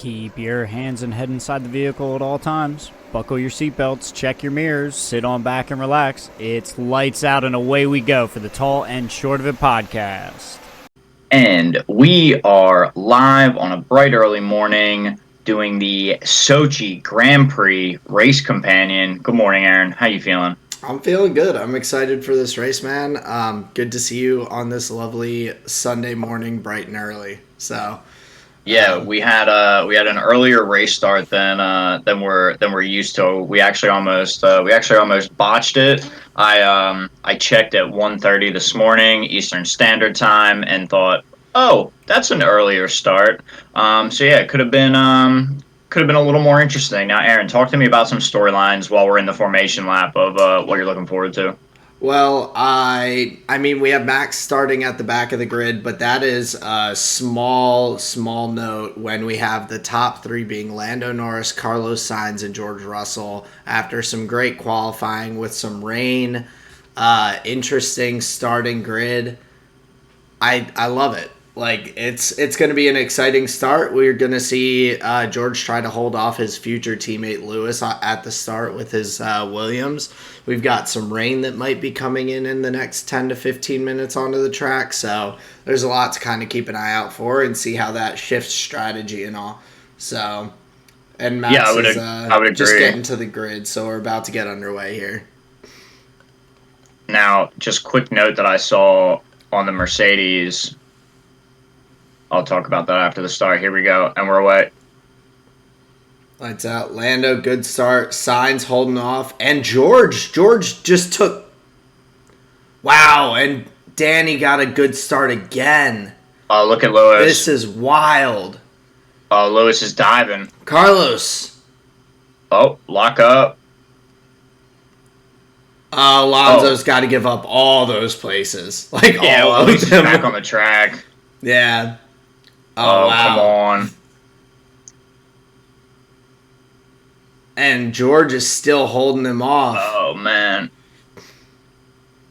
Keep your hands and head inside the vehicle at all times. Buckle your seatbelts, check your mirrors, sit on back and relax. It's lights out and away we go for the Tall and Short of It podcast. And we are live on a bright early morning doing the Sochi Grand Prix race companion. Good morning, Aaron. How you feeling? I'm feeling good. I'm excited for this race, man. Good to see you on this lovely Sunday morning, bright and early. So, yeah, we had an earlier race start than we're used to. We actually almost botched it. I checked at 1:30 this morning Eastern Standard Time and thought, oh, that's an earlier start. So yeah, it could have been a little more interesting. Now, Aaron, talk to me about some storylines while we're in the formation lap of what you're looking forward to. well, I mean, we have Max starting at the back of the grid, but that is a small note when we have the top three being Lando Norris, Carlos Sainz, and George Russell after some great qualifying with some rain. Interesting starting grid. I love it. Like, it's going to be an exciting start. We're going to see George try to hold off his future teammate Lewis at the start with his Williams. We've got some rain that might be coming in the next 10 to 15 minutes onto the track. So there's a lot to kind of keep an eye out for and see how that shifts strategy and all. So, and Max I would agree. Just getting to the grid. So we're about to get underway here. Now, just quick note that I saw on the Mercedes. I'll talk about that after the start. Here we go, and we're away. Lights out. Lando, good start. Sainz holding off. And George just took... Wow, and Danny got a good start again. Look at Lewis. This is wild. Lewis is diving. Carlos. Oh, lock up. Alonso's got to give up all those places. Like, yeah, all of Lewis is them. back on the track. Yeah. Oh, wow. Come on. And George is still holding him off. Oh, man.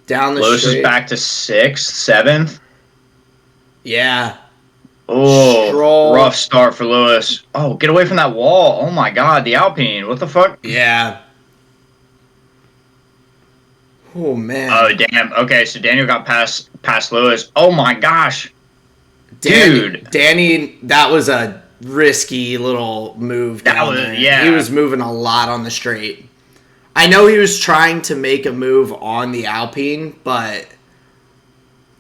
Down the Lewis straight. is back to 6th, 7th. Yeah. Oh, Stroll. rough start for Lewis. Oh, get away from that wall. Oh, my God, the Alpine. What the fuck? Yeah. Oh, man. Oh, damn. Okay, so Daniel got past Lewis. Oh, my gosh. Dude. Danny, that was a risky little move down there. Yeah. He was moving a lot on the straight. I know he was trying to make a move on the Alpine, but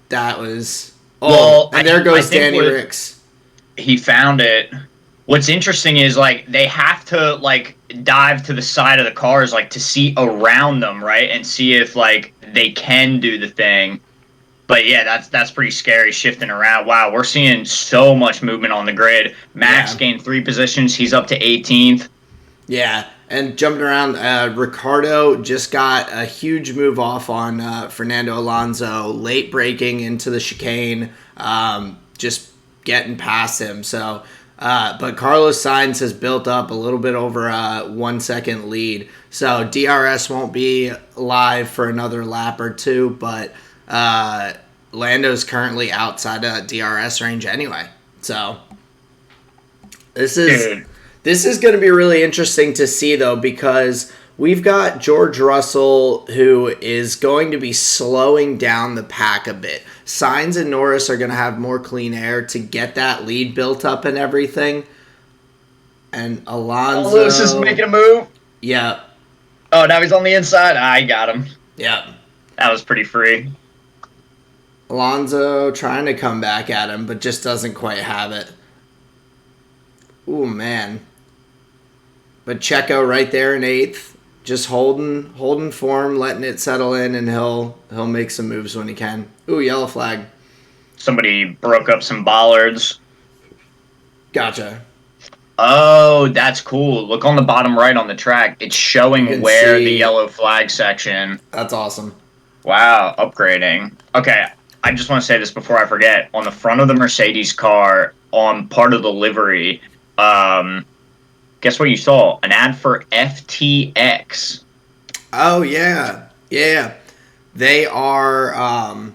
that was... Oh, Well, and there goes I think Danny Ricks. He found it. What's interesting is, like, they have to, like, dive to the side of the cars, like, to see around them, right? And see if, like, they can do the thing. But yeah, that's pretty scary, shifting around. Wow, we're seeing so much movement on the grid. Max gained 3 positions. He's up to 18th. Yeah, and jumping around, Ricardo just got a huge move off on Fernando Alonso, late braking into the chicane, just getting past him. So, but Carlos Sainz has built up a little bit over a 1 second lead. So DRS won't be live for another lap or two, but Lando's currently outside of DRS range anyway. So this is going to be really interesting to see, though, because we've got George Russell, who is going to be slowing down the pack a bit. Sainz and Norris are going to have more clean air to get that lead built up and everything. And Alonso... Lewis is making a move. Yeah. Oh, now he's on the inside. I got him. Yeah. That was pretty free. Alonso trying to come back at him, but just doesn't quite have it. Ooh, man. But Checo right there in 8th, just holding form, letting it settle in, and he'll make some moves when he can. Ooh, yellow flag. Somebody broke up some bollards. Gotcha. Oh, that's cool. Look on the bottom right on the track. It's showing where the yellow flag section. That's awesome. Wow, upgrading. Okay, I just want to say this before I forget. On the front of the Mercedes car, on part of the livery, guess what you saw? An ad for FTX. Oh, yeah. Yeah. They are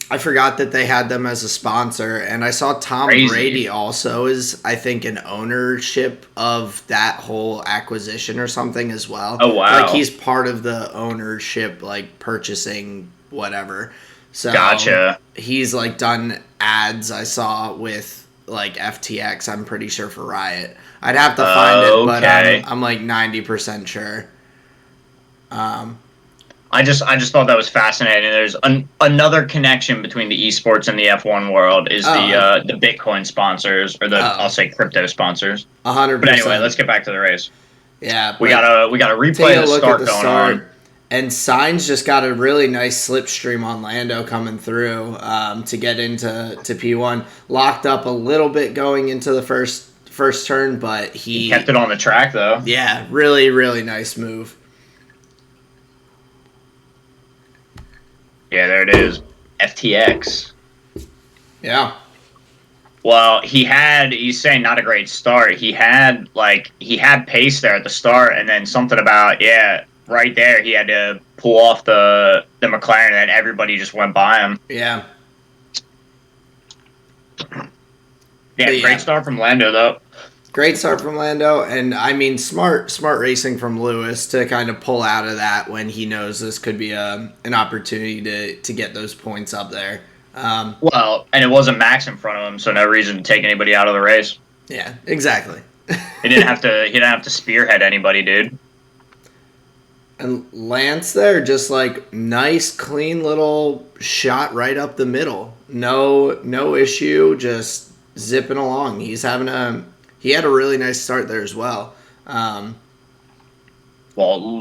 I forgot that they had them as a sponsor, and I saw Tom Brady also is, I think, an ownership of that whole acquisition or something as well. Oh, wow. Like, he's part of the ownership, like, purchasing whatever. So Gotcha. he's, like, done ads I saw with, like, FTX, I'm pretty sure, for Riot. I'd have to find it, but I'm like 90% sure. I just thought that was fascinating. There's another connection between the esports and the F1 world is the Bitcoin sponsors, or I'll say crypto sponsors. 100%. But anyway, let's get back to the race. Yeah, we got a replay of the start going on. And Sainz just got a really nice slipstream on Lando coming through to get into P1. Locked up a little bit going into the first turn, but he kept it on the track though. Yeah, really, really nice move. Yeah, there it is. FTX. Yeah. Well, he's saying not a great start. He had pace there at the start, and then something about, right there, he had to pull off the McLaren, and everybody just went by him. Yeah. Yeah, great start from Lando, though. Great start from Lando, and I mean, smart racing from Lewis to kind of pull out of that when he knows this could be an opportunity to get those points up there. Well, and it wasn't Max in front of him, so no reason to take anybody out of the race. Yeah, exactly. He didn't have to spearhead anybody, dude. And Lance there, just like nice, clean little shot right up the middle. No issue, just zipping along. He had a really nice start there as well. Well,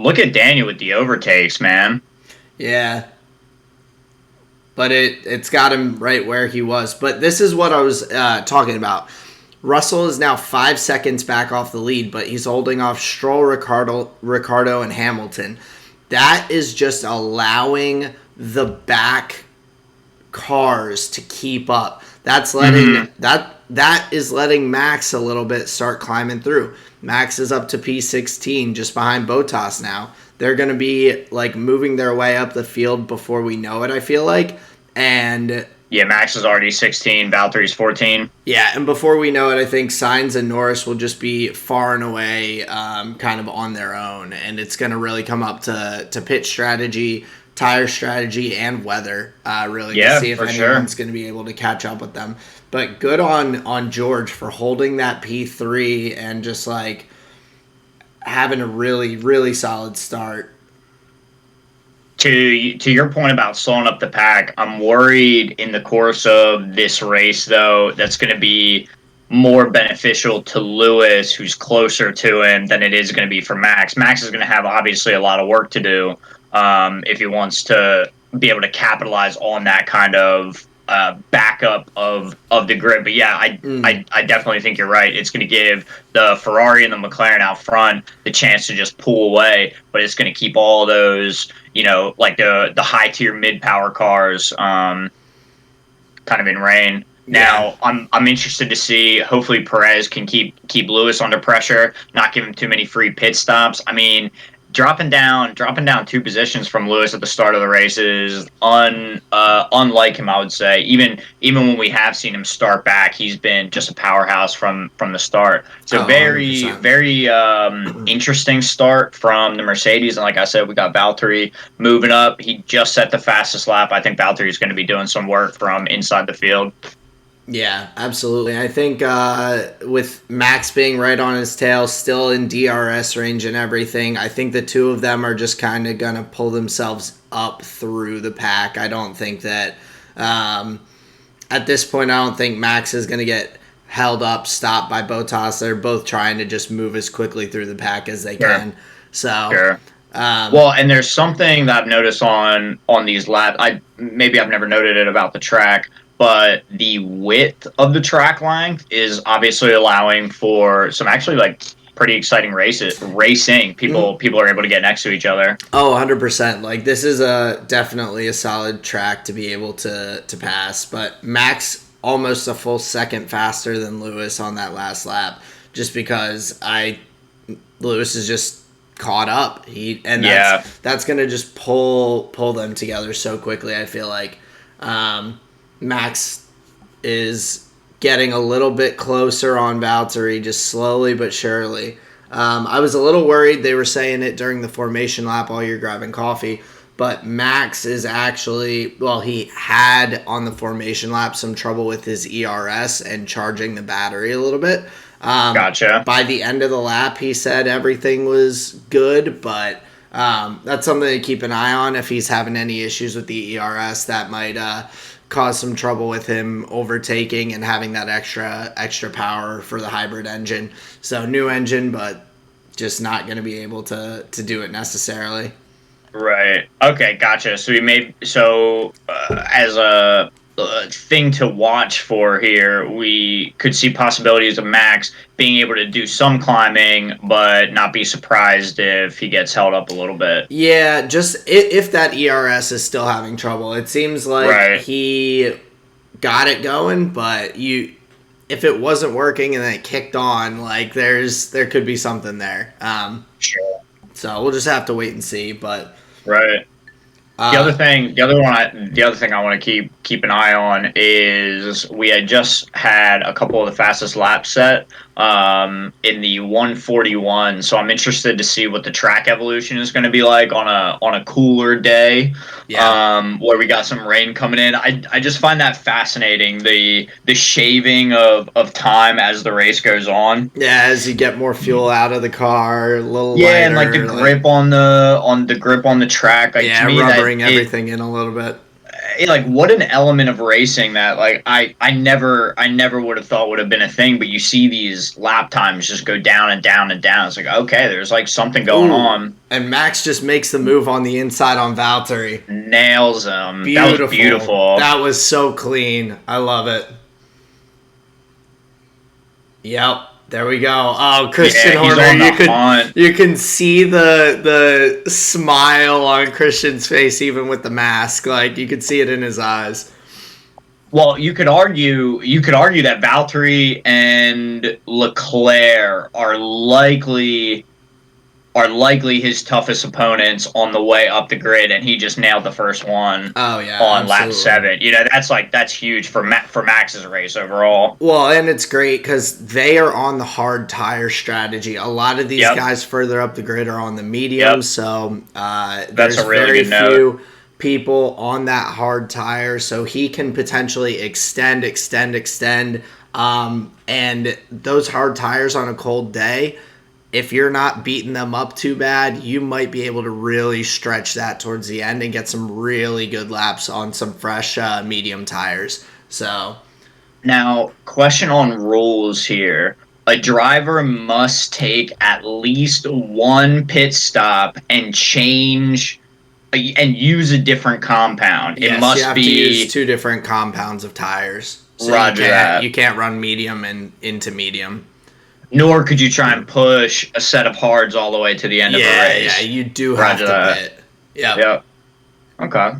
look at Daniel with the overtakes, man. Yeah. But it's got him right where he was. But this is what I was talking about. Russell is now 5 seconds back off the lead, but he's holding off Stroll, Ricciardo, and Hamilton. That is just allowing the back cars to keep up. That's letting that is letting Max a little bit start climbing through. Max is up to P16, just behind Bottas now. They're going to be like moving their way up the field before we know it, I feel like. And yeah, Max is already 16, Valtteri's 14. Yeah, and before we know it, I think Sainz and Norris will just be far and away kind of on their own. And it's going to really come up to pit strategy, tire strategy, and weather, to see if anyone's going to be able to catch up with them. But good on George for holding that P3 and just like having a really, really solid start. To your point about slowing up the pack, I'm worried in the course of this race, though, that's going to be more beneficial to Lewis, who's closer to him, than it is going to be for Max. Max is going to have, obviously, a lot of work to do if he wants to be able to capitalize on that kind of backup of the grid. But yeah, I definitely think you're right. It's going to give the Ferrari and the McLaren out front the chance to just pull away, but it's going to keep all those, like the high tier mid power cars kind of in reign. Now I'm interested to see. Hopefully Perez can keep Lewis under pressure, not give him too many free pit stops. I mean, dropping down 2 positions from Lewis at the start of the race is unlike him, I would say. Even when we have seen him start back, he's been just a powerhouse from the start. So very 100%. very interesting start from the Mercedes. And like I said, we got Valtteri moving up. He just set the fastest lap. I think Valtteri is going to be doing some work from inside the field. Yeah, absolutely. I think with Max being right on his tail, still in DRS range and everything, I think the two of them are just kind of going to pull themselves up through the pack. I don't think that at this point, I don't think Max is going to get held up, stopped by Bottas. They're both trying to just move as quickly through the pack as they can. So, sure. Well, and there's something that I've noticed on these laps. I've never noted it about the track, but the width of the track length is obviously allowing for some actually like pretty exciting racing. People are able to get next to each other. Oh, 100%. Like, this is definitely a solid track to be able to pass. But Max almost a full second faster than Lewis on that last lap, just because Lewis is just caught up. That's going to just pull them together so quickly, I feel like. Max is getting a little bit closer on Valtteri, just slowly but surely. I was a little worried. They were saying it during the formation lap while you're grabbing coffee. But Max is actually, well, he had on the formation lap some trouble with his ERS and charging the battery a little bit. Gotcha. By the end of the lap, he said everything was good, but that's something to keep an eye on. If he's having any issues with the ERS, that might cause some trouble with him overtaking and having that extra power for the hybrid engine. So new engine, but just not going to be able to do it necessarily. Right. Okay. Gotcha. So as a thing to watch for here, we could see possibilities of Max being able to do some climbing, but not be surprised if he gets held up a little bit. Yeah, just if that ERS is still having trouble. It seems like he got it going, but if it wasn't working and then it kicked on, like there could be something there. Sure. So we'll just have to wait and see. But right. The other thing I want to keep an eye on is we had just had a couple of the fastest laps set in the 141. So I'm interested to see what the track evolution is going to be like on a cooler day, where we got some rain coming in. I just find that fascinating, the shaving of time as the race goes on. Yeah, as you get more fuel out of the car, a little lighter, and like the grip on the track, like, to me, rubbering everything in a little bit. Like, what an element of racing that, like, I never would have thought would have been a thing, but you see these lap times just go down and down and down. It's like, okay, there's like something going on. And Max just makes the move on the inside on Valtteri. Nails him. Beautiful. That was beautiful. That was so clean. I love it. Yep. There we go. Oh, Christian Horner, you can see the smile on Christian's face even with the mask. Like, you could see it in his eyes. Well, you could argue that Valtteri and Leclerc are likely his toughest opponents on the way up the grid, and he just nailed the first one. Oh yeah, on lap 7. You know, that's huge for Max's race overall. Well, and it's great because they are on the hard tire strategy. A lot of these guys further up the grid are on the medium, so there's a really very good few people on that hard tire, so he can potentially extend. And those hard tires on a cold day, if you're not beating them up too bad, you might be able to really stretch that towards the end and get some really good laps on some fresh medium tires. So, now, question on rules here. A driver must take at least one pit stop and change and use a different compound. Yes, it must you have to use 2 different compounds of tires. So Roger that. You can't run medium and into medium. Nor could you try and push a set of hards all the way to the end of the race. Yeah, you do have to pit. Yep. Okay.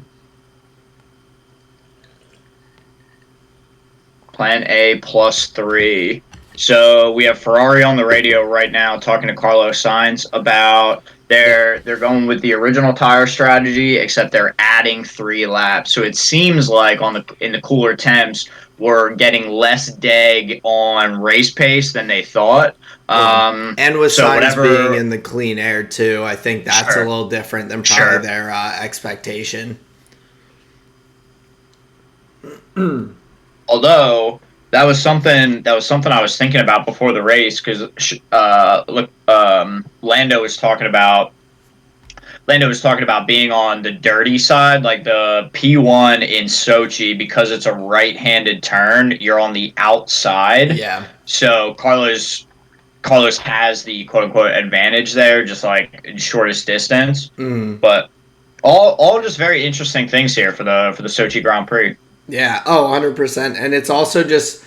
Plan A +3. So we have Ferrari on the radio right now talking to Carlos Sainz about they're going with the original tire strategy, except they're adding 3 laps. So it seems like in the cooler temps, we're getting less deg on race pace than they thought. And with Sainz being in the clean air too, I think that's a little different than probably their expectation. Although that was something I was thinking about before the race, because Lando was talking about being on the dirty side, like the P1 in Sochi, because it's a right-handed turn, you're on the outside. Yeah. So Carlos has the quote-unquote advantage there, just like shortest distance. But all just very interesting things here for the Sochi Grand Prix. Yeah, 100%. And it's also just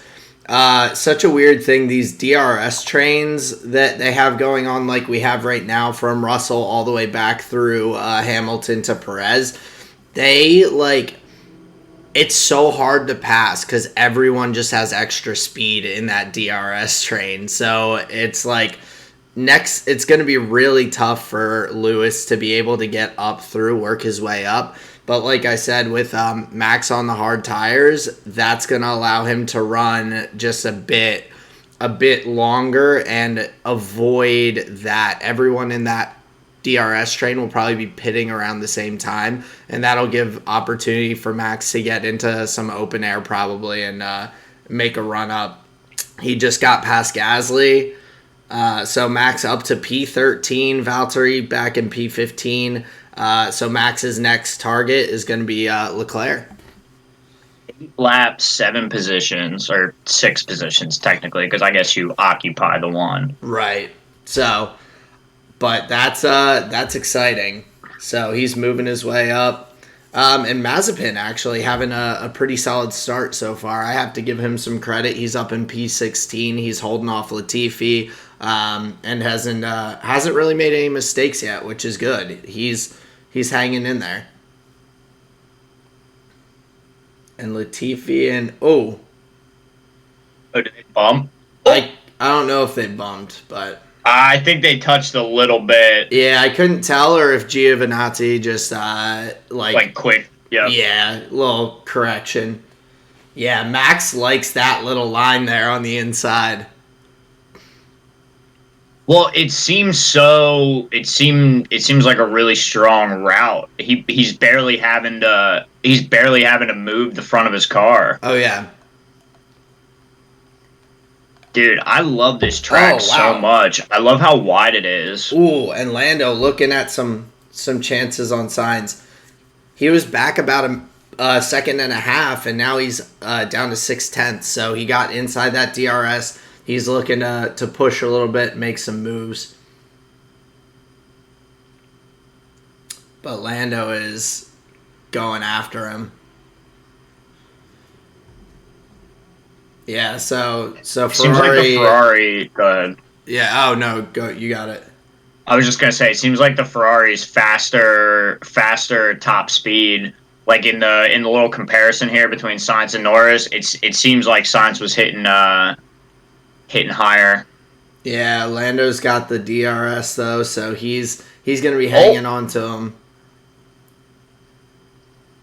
such a weird thing, these DRS trains that they have going on, like we have right now from Russell all the way back through Hamilton to Perez. It's so hard to pass because everyone just has extra speed in that DRS train. So it's like it's going to be really tough for Lewis to be able to get up through, work his way up. But like I said, with Max on the hard tires, that's going to allow him to run just a bit longer and avoid that. Everyone in that DRS train will probably be pitting around the same time, and that'll give opportunity for Max to get into some open air probably and make a run up. He just got past Gasly, so Max up to P13, Valtteri back in P15. So Max's next target is going to be Leclerc. Lap 7 positions, or 6 positions technically, because I guess you occupy the one. Right. So, but that's exciting. So he's moving his way up. And Mazepin actually having a pretty solid start so far. I have to give him some credit. He's up in P16. He's holding off Latifi, and hasn't really made any mistakes yet, which is good. He's hanging in there. And Latifi and oh, did they bump? I don't know if they bumped, but I think they touched a little bit. Yeah, I couldn't tell, or if Giovinazzi just like quick. Yeah, little correction. Yeah, Max likes that little line there on the inside. Well, it seems like a really strong route. He's barely having to move the front of his car. Oh yeah. Dude, I love this track so much. I love how wide it is. Ooh, and Lando looking at some chances on signs. He was back about a second and a half, and now he's down to 6/10. So he got inside that DRS. He's looking to push a little bit, make some moves. But Lando is going after him. Yeah, so Ferrari... Seems like the Ferrari... Go ahead. Yeah, oh no, go. You got it. I was just going to say, it seems like the Ferrari's faster top speed. Like in the little comparison here between Sainz and Norris, it seems like Sainz was hitting higher. Yeah, Lando's got the DRS though, so he's going to be hanging on to him.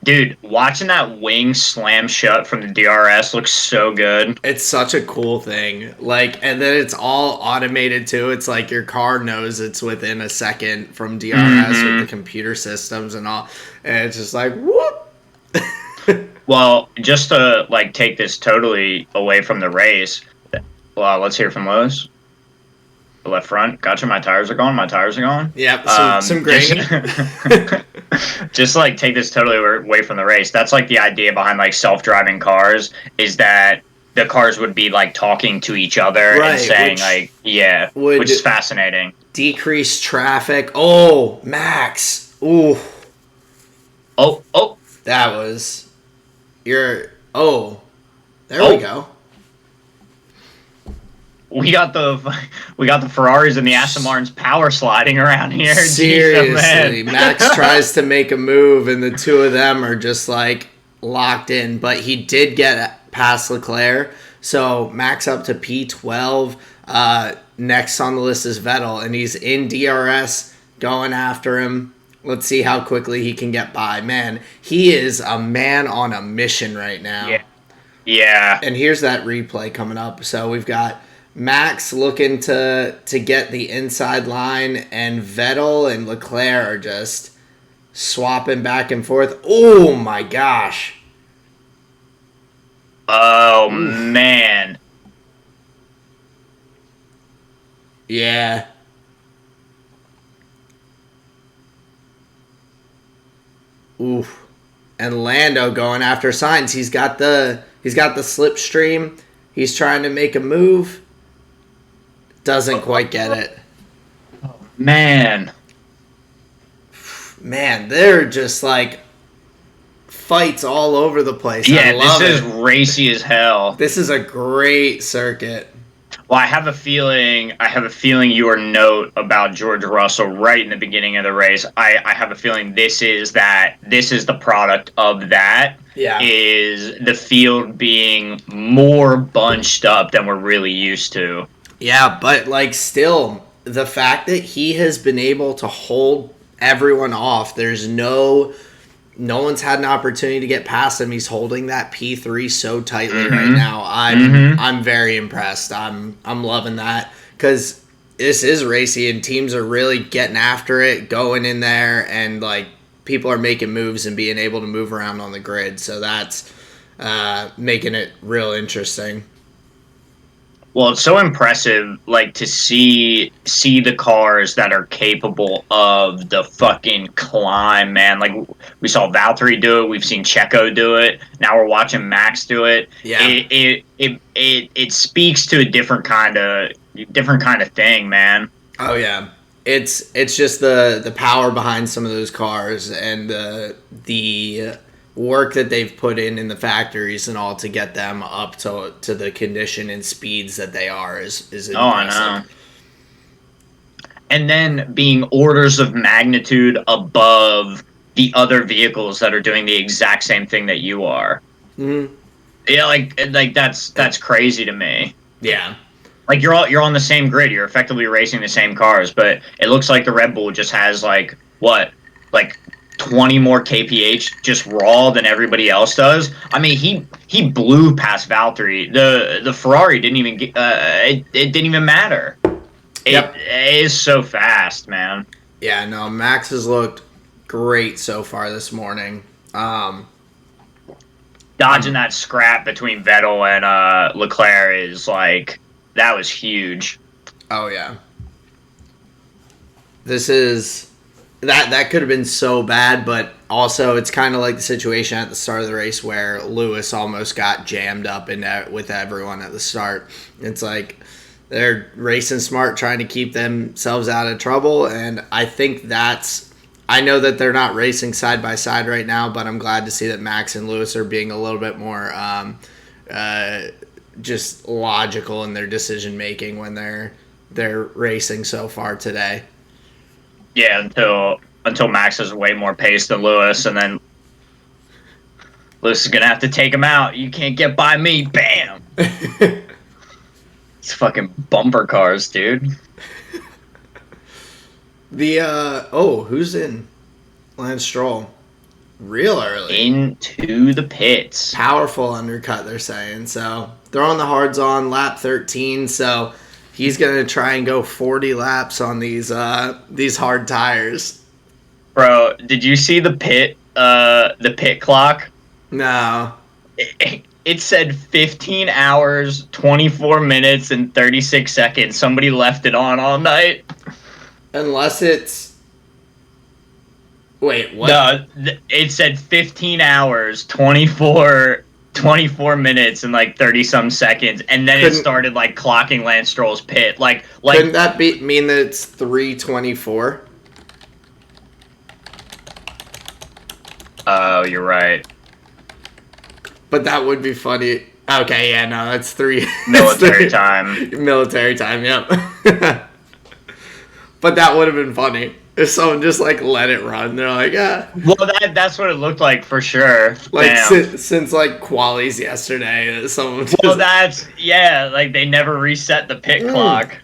Dude, watching that wing slam shut from the DRS looks so good. It's such a cool thing. Like, and then it's all automated too. It's like your car knows it's within a second from DRS with the computer systems and all. And it's just like, whoop. Well, just to like take this totally away from the race, well, let's hear from Lewis. The left front. Gotcha, my tires are gone. Yeah, some gravy. Just like take this totally away from the race. That's like the idea behind like self-driving cars, is that the cars would be like talking to each other and saying which is fascinating. Decrease traffic. Oh, Max. Ooh. Oh. That was there we go. We got the Ferraris and the Aston Martins power sliding around here. Seriously, Max tries to make a move, and the two of them are just like locked in. But he did get past Leclerc, so Max up to P12. Next on the list is Vettel, and he's in DRS going after him. Let's see how quickly he can get by. Man, he is a man on a mission right now. Yeah. And here's that replay coming up. So we've got Max looking to get the inside line, and Vettel and Leclerc are just swapping back and forth. Oh my gosh. Oh man. Yeah. Oof. And Lando going after Sainz. He's got the slipstream. He's trying to make a move. Doesn't quite get it. Man, they're just like fights all over the place. Yeah, this is racy as hell. This is a great circuit. Well, I have a feeling your note about George Russell right in the beginning of the race, I have a feeling this is the product of that. Yeah. Is the field being more bunched up than we're really used to. Yeah, but like still, the fact that he has been able to hold everyone off, there's no no one's had an opportunity to get past him. He's holding that P3 so tightly right now. I'm very impressed. I'm loving that because this is racy and teams are really getting after it, going in there, and like people are making moves and being able to move around on the grid. So that's making it real interesting. Well, it's so impressive, like, to see the cars that are capable of the fucking climb, man. Like, we saw Valtteri do it, we've seen Checo do it, now we're watching Max do it. Yeah. It speaks to a different kind of thing, man. Oh yeah, it's just the power behind some of those cars and the work that they've put in the factories and all to get them up to the condition and speeds that they are is impressive. Oh, I know. And then being orders of magnitude above the other vehicles that are doing the exact same thing that you are. Mm-hmm. Yeah, like that's crazy to me. Yeah. Like you're on the same grid, you're effectively racing the same cars, but it looks like the Red Bull just has like 20 more kph just raw than everybody else does. I mean, he blew past Valtteri. The Ferrari didn't even get, it didn't even matter. It is so fast, man. Yeah, no, Max has looked great so far this morning. Dodging that scrap between Vettel and Leclerc is like, that was huge. Oh yeah. This is that could have been so bad, but also it's kind of like the situation at the start of the race where Lewis almost got jammed up with everyone at the start. It's like they're racing smart, trying to keep themselves out of trouble, and I think I know that they're not racing side by side right now, but I'm glad to see that Max and Lewis are being a little bit more just logical in their decision making when they're racing so far today. Yeah, until Max has way more pace than Lewis, and then Lewis is gonna have to take him out. You can't get by me. Bam. It's fucking bumper cars, dude. Who's in? Lance Stroll. Real early. Into the pits. Powerful undercut, they're saying. So throwing the hards on lap 13. So he's gonna try and go 40 laps on these hard tires. Bro, did you see the pit clock? No. It said 15 hours, 24 minutes, and 36 seconds. Somebody left it on all night. Unless it's... Wait, what? No, it said 15 hours, 24 minutes, and like 30-some seconds. And then it started like clocking Lance Stroll's pit. Like couldn't that mean that it's 3:24? Oh, you're right. But that would be funny. Okay, yeah, no, that's 3. Military time. Military time, yep. But that would have been funny if someone just like let it run. They're like, yeah. Well, that's what it looked like for sure. Like since like qualies yesterday, someone. Just... Well, like they never reset the pit clock.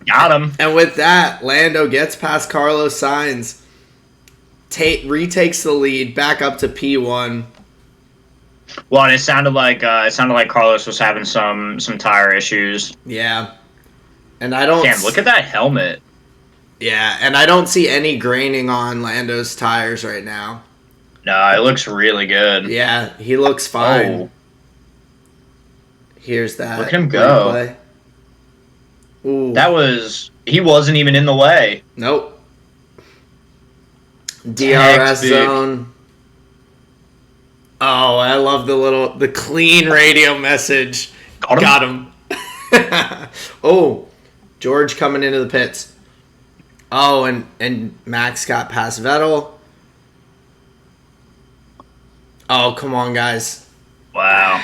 Got him. And with that, Lando gets past Carlos Sainz, retakes the lead back up to P1. Well, and it sounded like Carlos was having some tire issues. Yeah, and I don't. Damn, look at that helmet. Yeah, and I don't see any graining on Lando's tires right now. No, it looks really good. Yeah, he looks fine. Oh. Here's that. Look at him go. Ooh. He wasn't even in the way. Nope. DRS zone. Oh, I love the clean radio message. Got him. Oh, George coming into the pits. Oh, and Max got past Vettel. Oh, come on, guys. Wow.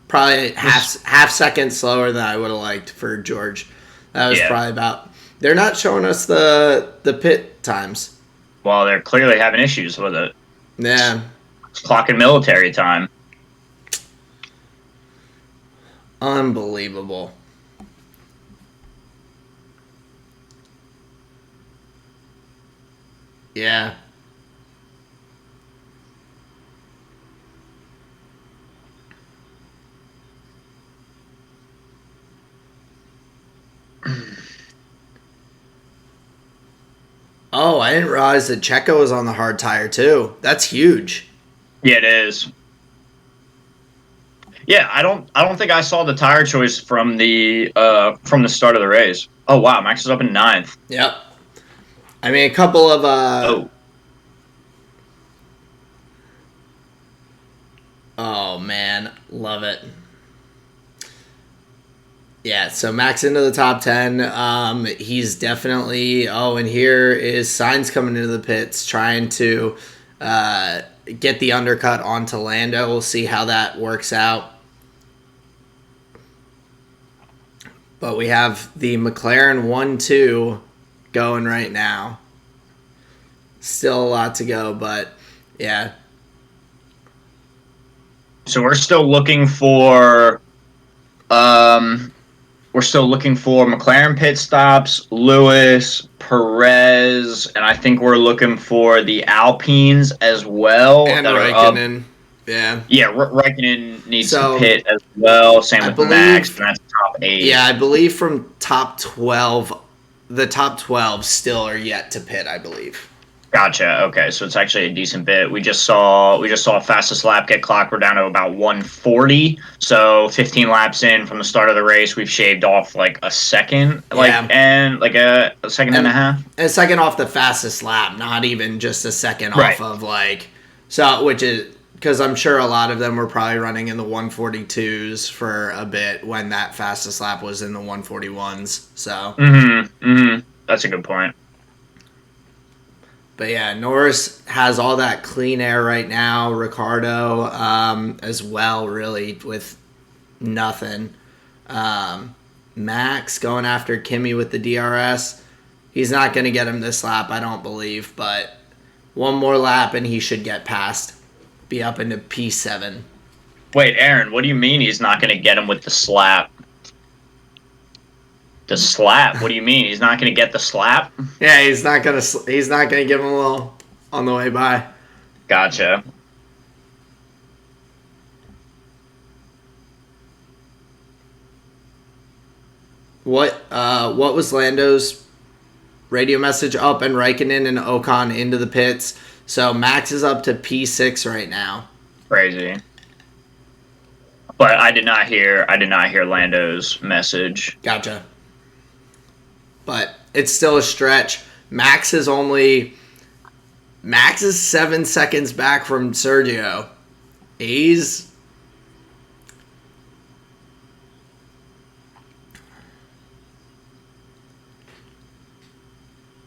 Probably half second slower than I would have liked for George. That was probably about... They're not showing us the pit times. Well, they're clearly having issues with it. Yeah. It's clocking military time. Unbelievable. Yeah. Oh, I didn't realize that Checo was on the hard tire too. That's huge. Yeah, it is. Yeah, I don't think I saw the tire choice from the start of the race. Oh wow, Max is up in ninth. Yep. I mean, a couple of Oh. Oh man, love it. Yeah, so Max into the top 10. He's definitely. Oh, and here is Sainz coming into the pits, trying to get the undercut onto Lando. We'll see how that works out. But we have the McLaren 1-2 going right now. Still a lot to go, but yeah. So we're still looking for McLaren pit stops, Lewis, Perez, and I think we're looking for the Alpines as well. And Raikkonen. Yeah. Yeah, Raikkonen needs to pit as well. Same with Max, and that's top 8. Yeah, I believe from top 12, the top 12 still are yet to pit, I believe. Gotcha. Okay, so it's actually a decent bit. We just saw fastest lap get clocked. We're down to about 140. So 15 laps in from the start of the race, we've shaved off like a second, and a second and a half. A second off the fastest lap, not even just a second off of which is because I'm sure a lot of them were probably running in the 142s for a bit when that fastest lap was in the 141s. So. That's a good point. But yeah, Norris has all that clean air right now. Ricardo as well, really, with nothing. Max going after Kimi with the DRS. He's not going to get him this lap, I don't believe. But one more lap and he should get past. Be up into P7. Wait, Aaron, what do you mean he's not going to get him with the slap? The slap? What do you mean? He's not going to get the slap? Yeah, he's not gonna give him a little on the way by. Gotcha. What was Lando's radio message? Up and Raikkonen and Ocon into the pits. So Max is up to P6 right now. Crazy. But I did not hear Lando's message. Gotcha. But it's still a stretch. Max is 7 seconds back from Sergio.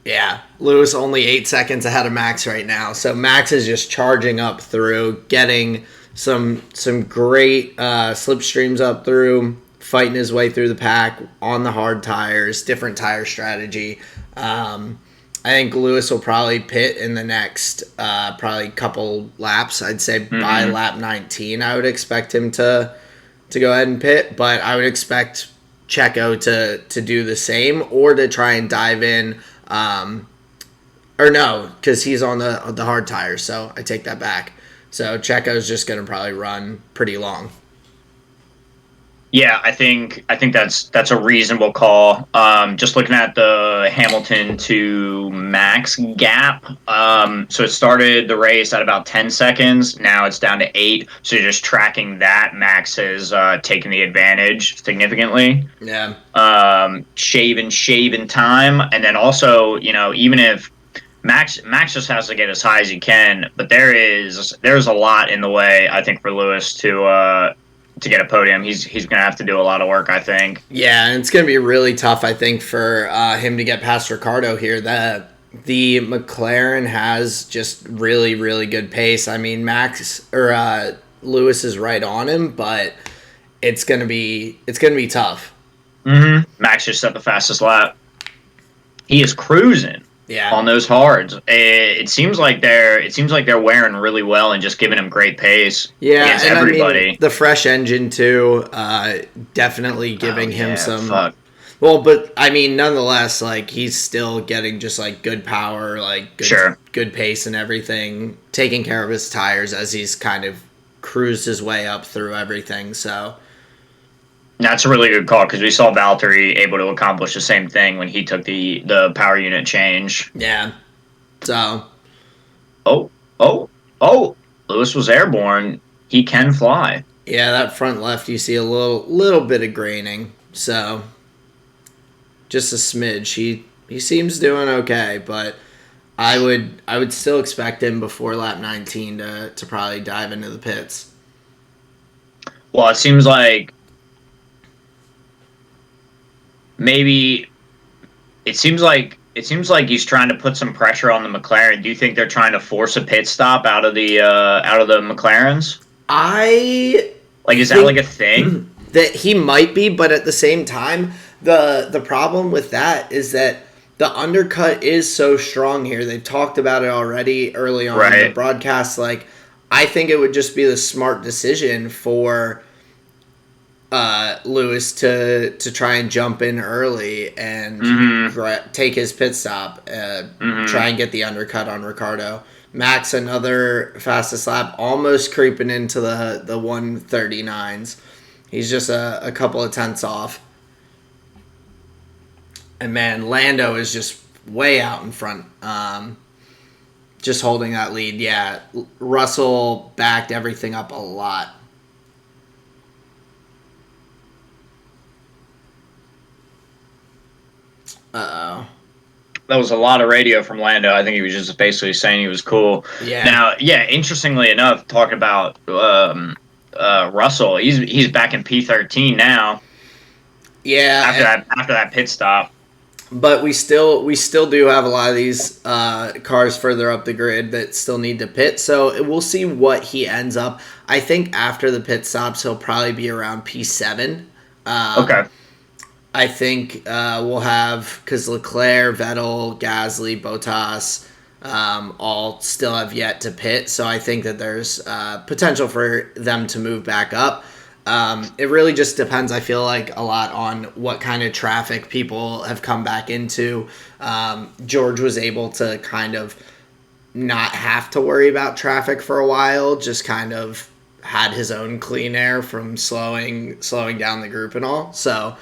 Yeah, Lewis only 8 seconds ahead of Max right now. So Max is just charging up through, getting some great slipstreams up through, fighting his way through the pack on the hard tires, different tire strategy. I think Lewis will probably pit in the next probably couple laps. I'd say by lap 19, I would expect him to go ahead and pit, but I would expect Checo to do the same or to try and dive in. Or no, because he's on the hard tires, so I take that back. So Checo's just going to probably run pretty long. Yeah, I think that's a reasonable call. Just looking at the Hamilton to Max gap. So it started the race at about 10 seconds. Now it's down to 8. So you're just tracking that. Max has taken the advantage significantly. Yeah. Shave in time, and then also, even if Max just has to get as high as he can, but there's a lot in the way, I think, for Lewis to get a podium. He's going to have to do a lot of work, I think. Yeah, and it's going to be really tough, I think, for him to get past Ricardo here. The McLaren has just really, really good pace. I mean, Lewis is right on him, but it's going to be tough. Max just set the fastest lap. He is cruising. Yeah. On those hards, it seems like they're wearing really well and just giving him great pace. Yeah, against and everybody. I mean, the fresh engine too, definitely giving him some. Fuck. Well, but I mean, nonetheless, like he's still getting just like good power, like good pace and everything, taking care of his tires as he's kind of cruised his way up through everything. So That's a really good call because we saw Valtteri able to accomplish the same thing when he took the power unit change. Yeah. So. Oh, oh, oh! Lewis was airborne. He can fly. Yeah, that front left you see a little bit of graining. So just a smidge. He seems doing okay, but I would still expect him before lap 19 to probably dive into the pits. Well, it seems like maybe it seems like he's trying to put some pressure on the McLaren. Do you think they're trying to force a pit stop out of the McLarens? Is that like a thing? That he might be, but at the same time, the problem with that is that the undercut is so strong here. They've talked about it already early on in the broadcast. Like, I think it would just be the smart decision for Lewis to try and jump in early and take his pit stop, try and get the undercut on Ricciardo. Max, another fastest lap, almost creeping into the 139s. He's just a couple of tenths off. And man, Lando is just way out in front, just holding that lead. Yeah, Russell backed everything up a lot. Uh-oh. That was a lot of radio from Lando. I think he was just basically saying he was cool. Yeah. Now, interestingly enough, talking about Russell, he's back in P13 now. Yeah. After that pit stop. But we still do have a lot of these cars further up the grid that still need to pit. So we'll see what he ends up. I think after the pit stops, he'll probably be around P7. Okay. I think we'll have, because Leclerc, Vettel, Gasly, Bottas all still have yet to pit. So I think that there's potential for them to move back up. It really just depends, I feel like, a lot on what kind of traffic people have come back into. George was able to kind of not have to worry about traffic for a while, just kind of had his own clean air from slowing down the group and all. So,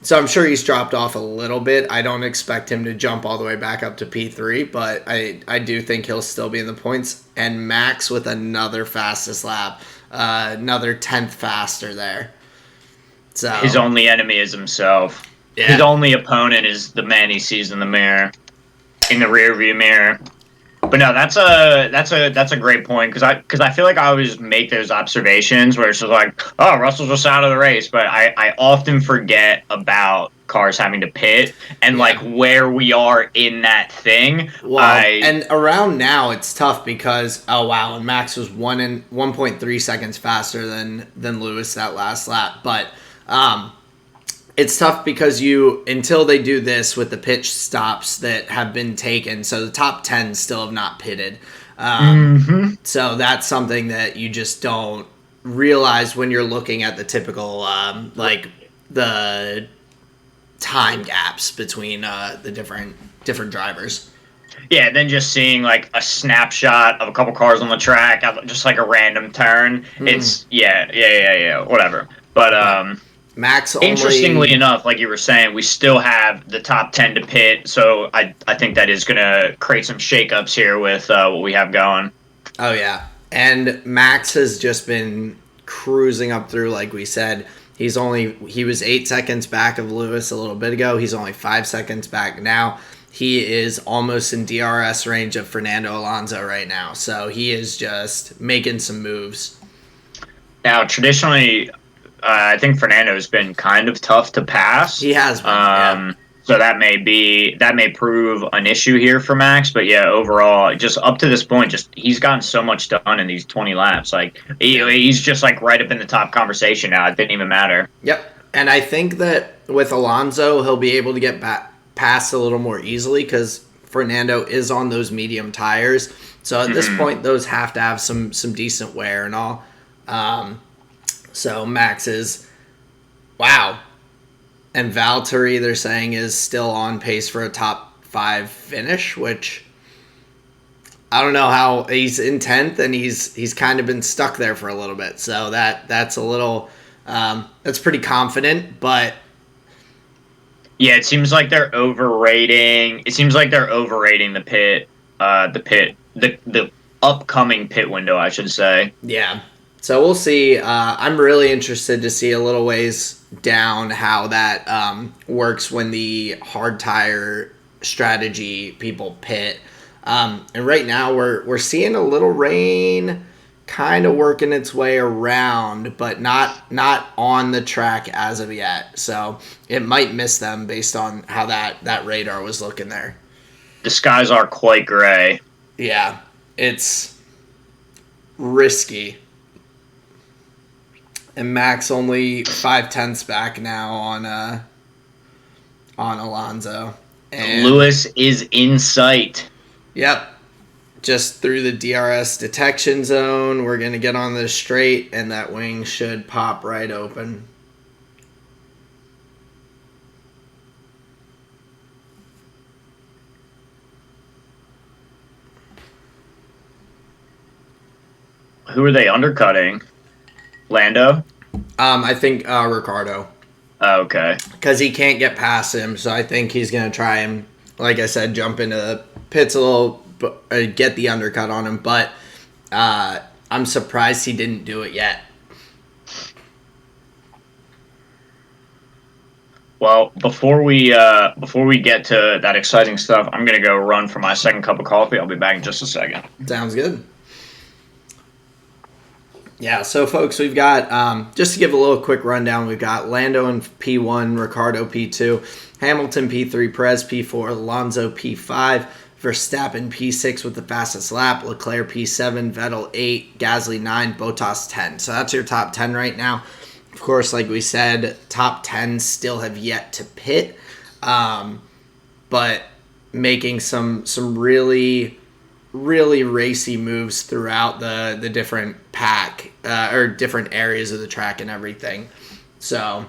so I'm sure he's dropped off a little bit. I don't expect him to jump all the way back up to P3, but I do think he'll still be in the points. And Max with another fastest lap. Another 10th faster there. So his only enemy is himself. Yeah. His only opponent is the man he sees in the mirror, in the rearview mirror. But no, that's a great point because I feel like I always make those observations where it's just like, oh, Russell's just out of the race, but I often forget about cars having to pit and like where we are in that thing. Well, and around now it's tough because and Max was 1.3 seconds faster than Lewis that last lap, but it's tough because until they do this with the pitch stops that have been taken, so the top 10 still have not pitted. So that's something that you just don't realize when you're looking at the typical, like the time gaps between the different drivers. Yeah, then just seeing like a snapshot of a couple cars on the track, just like a random turn. It's whatever. But Max interestingly enough, like you were saying, we still have the top 10 to pit, so I think that is going to create some shakeups here with what we have going. Oh, yeah. And Max has just been cruising up through, like we said. He was 8 seconds back of Lewis a little bit ago. He's only 5 seconds back now. He is almost in DRS range of Fernando Alonso right now, so he is just making some moves. Now, traditionally, I think Fernando has been kind of tough to pass. He has been. So that may prove an issue here for Max. But yeah, overall, just up to this point, he's gotten so much done in these 20 laps. Like he's just like right up in the top conversation now. It didn't even matter. Yep, and I think that with Alonso, he'll be able to get past a little more easily because Fernando is on those medium tires. So at this point, those have to have some decent wear and all. So Max is, wow. And Valtteri, they're saying, is still on pace for a top 5 finish, which I don't know how he's in 10th, and he's kind of been stuck there for a little bit. So that's a little That's pretty confident, but Yeah, it seems like they're overrating. It seems like they're overrating the upcoming pit window, I should say. yeah. So we'll see. I'm really interested to see a little ways down how that works when the hard tire strategy people pit. And right now we're seeing a little rain kind of working its way around, but not on the track as of yet. So it might miss them based on how that radar was looking there. The skies are quite gray. Yeah, it's risky. And Max only 5/10 back now on Alonso. And Lewis is in sight. Yep. Just through the DRS detection zone, we're going to get on this straight, and that wing should pop right open. Who are they undercutting? Lando? I think Ricardo. Oh, okay. Because he can't get past him, so I think he's going to try and, like I said, jump into the pits a little, get the undercut on him. But I'm surprised he didn't do it yet. Well, before we get to that exciting stuff, I'm gonna go run for my second cup of coffee. I'll be back in just a second. Sounds good. Yeah, so folks, we've got, just to give a little quick rundown, we've got Lando in P1, Ricardo P2, Hamilton P3, Perez P4, Alonso P5, Verstappen P6 with the fastest lap, Leclerc P7, Vettel 8, Gasly 9, Bottas 10. So that's your top 10 right now. Of course, like we said, top 10 still have yet to pit, but making some really racy moves throughout the different pack or different areas of the track and everything. So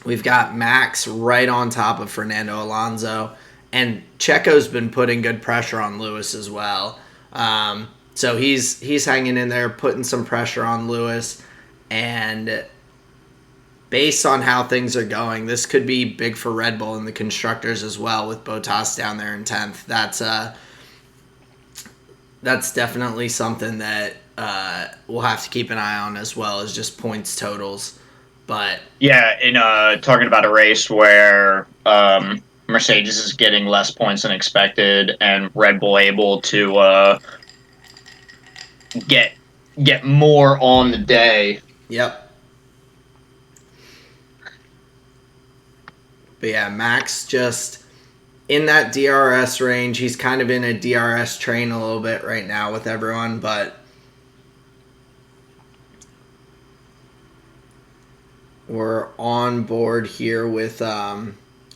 we've got Max right on top of Fernando Alonso, and Checo's been putting good pressure on Lewis as well. So he's hanging in there, putting some pressure on Lewis, and based on how things are going, this could be big for Red Bull and the constructors as well, with Bottas down there in 10th. That's definitely something that we'll have to keep an eye on, as well as just points totals. But yeah, in talking about a race where Mercedes is getting less points than expected, and Red Bull able to get more on the day. Yep. But yeah, Max just in that DRS range. He's kind of in a DRS train a little bit right now with everyone, but we're on board here with,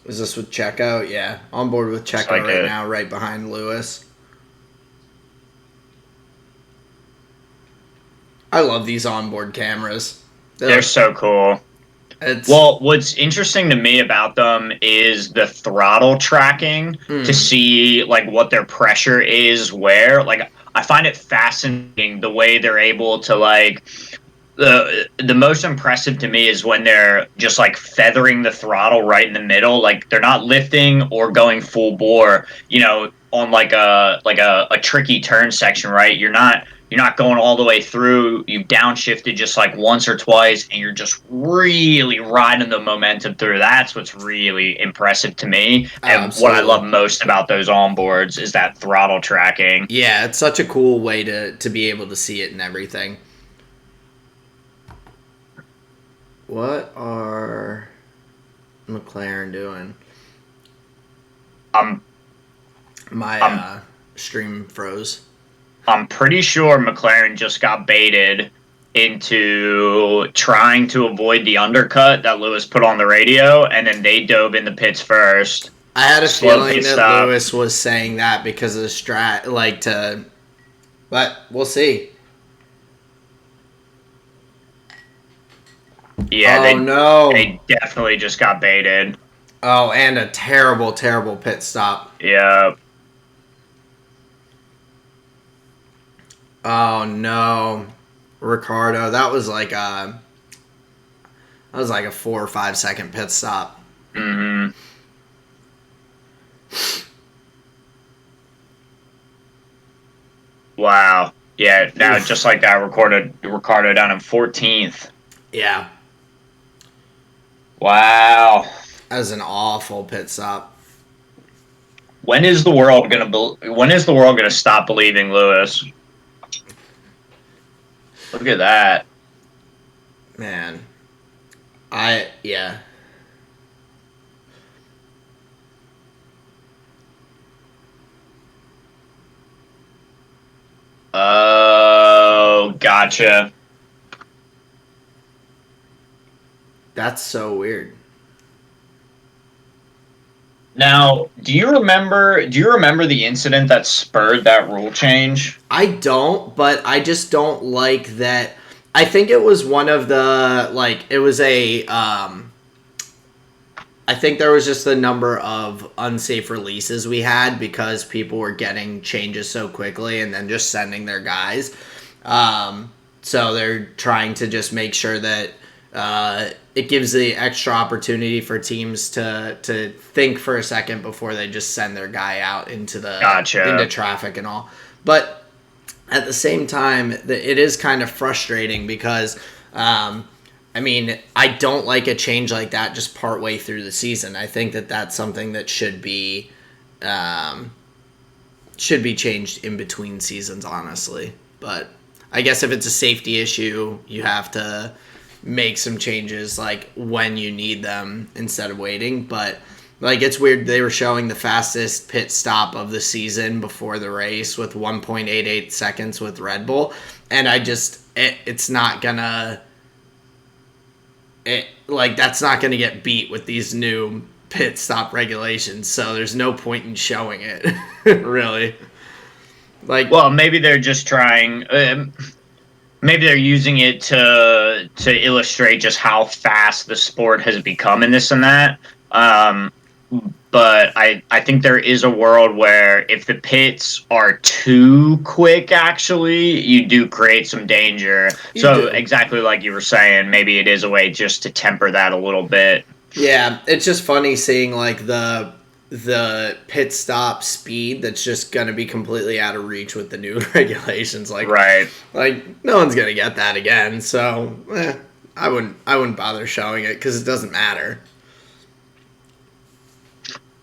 is this with Checo? Yeah, on board with Checo like right now, right behind Lewis. I love these onboard cameras. They're so cool. Well, what's interesting to me about them is the throttle tracking to see like what their pressure is where. Like, I find it fascinating the way they're able to like the most impressive to me is when they're just like feathering the throttle right in the middle. Like, they're not lifting or going full bore, on like a tricky turn section, right? You're not going all the way through. You've downshifted just like once or twice, and you're just really riding the momentum through. That's what's really impressive to me. And Absolutely. What I love most about those onboards is that throttle tracking. Yeah, it's such a cool way to be able to see it and everything. What are McLaren doing? My stream froze. I'm pretty sure McLaren just got baited into trying to avoid the undercut that Lewis put on the radio, and then they dove in the pits first. I had a feeling that stop. Lewis was saying that because of the strat, but we'll see. Yeah, they definitely just got baited. Oh, and a terrible, terrible pit stop. Yeah. Oh no, Ricardo, that was like That was like a 4 or 5 second pit stop. Mm-hmm. Wow. Yeah, now just like that, Ricardo down in 14th. Yeah. Wow. That was an awful pit stop. When is the world gonna stop believing Lewis? Look at that. Man. Yeah. Oh, gotcha. That's so weird. Now, do you remember the incident that spurred that rule change? I don't, but I just don't like that. I think it was one of the, like, it was I think there was just the number of unsafe releases we had because people were getting changes so quickly and then just sending their guys. So they're trying to just make sure that it gives the extra opportunity for teams to think for a second before they just send their guy out into into traffic and all. But at the same time, it is kind of frustrating because I mean, I don't like a change like that just partway through the season. I think that that's something that should be changed in between seasons, honestly. But I guess if it's a safety issue, you have to make some changes like when you need them instead of waiting. But like, it's weird, they were showing the fastest pit stop of the season before the race with 1.88 seconds with Red Bull, and it's not gonna. That's not going to get beat with these new pit stop regulations, so there's no point in showing it, really. Well, maybe they're just trying. Maybe they're using it to illustrate just how fast the sport has become in this and that. But I think there is a world where if the pits are too quick, actually, you do create some danger. Exactly like you were saying, maybe it is a way just to temper that a little bit. Yeah, it's just funny seeing like the pit stop speed that's just going to be completely out of reach with the new regulations. Right. Like, no one's going to get that again, so I wouldn't bother showing it because it doesn't matter.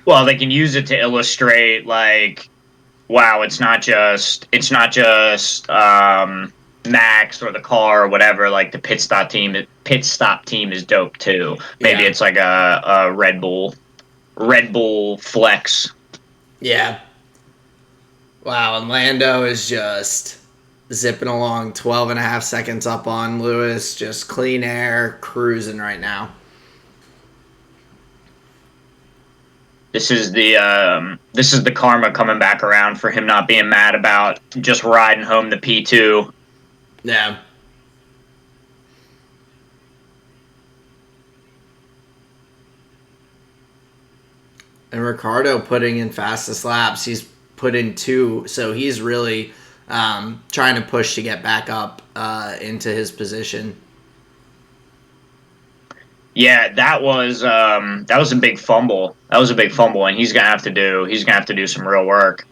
Well, they can use it to illustrate, like, wow, it's not just Max or the car or whatever. Like, the pit stop team is dope too. Maybe it's like a Red Bull flex. Yeah. Wow, and Lando is just zipping along 12 and a half seconds up on Lewis, just clean air, cruising right now. This is the karma coming back around for him not being mad about just riding home the P2. Yeah. And Ricardo putting in fastest laps. He's put in 2, so he's really trying to push to get back up into his position. Yeah, that was a big fumble. That was a big fumble, and he's gonna have to do some real work.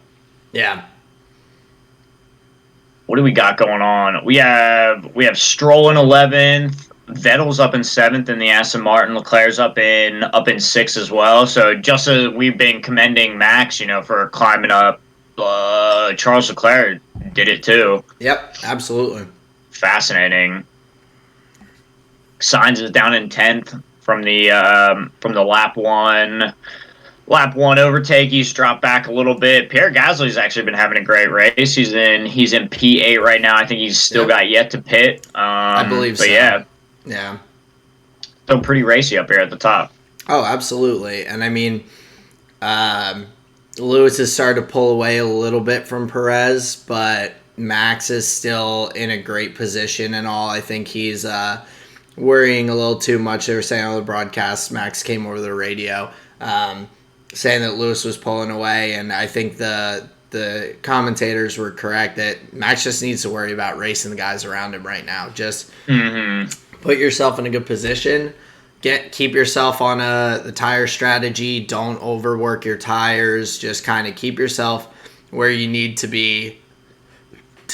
Yeah. What do we got going on? We have Stroll in 11th, Vettel's up in 7th in the Aston Martin, Leclerc's up in 6th as well. So just as we've been commending Max, for climbing up, Charles Leclerc did it too. Yep, absolutely. Fascinating. Sainz is down in 10th from the lap one overtake. He's dropped back a little bit. Pierre Gasly's actually been having a great race. He's in P8 right now. I think he's still got yet to pit. I believe so. Yeah. Yeah. Still pretty racy up here at the top. Oh, absolutely. And I mean, Lewis has started to pull away a little bit from Perez, but Max is still in a great position and all. I think he's worrying a little too much. They were saying on the broadcast, Max came over the radio saying that Lewis was pulling away, and I think the commentators were correct that Max just needs to worry about racing the guys around him right now. Just put yourself in a good position. keep yourself on the tire strategy. Don't overwork your tires. Just kind of keep yourself where you need to be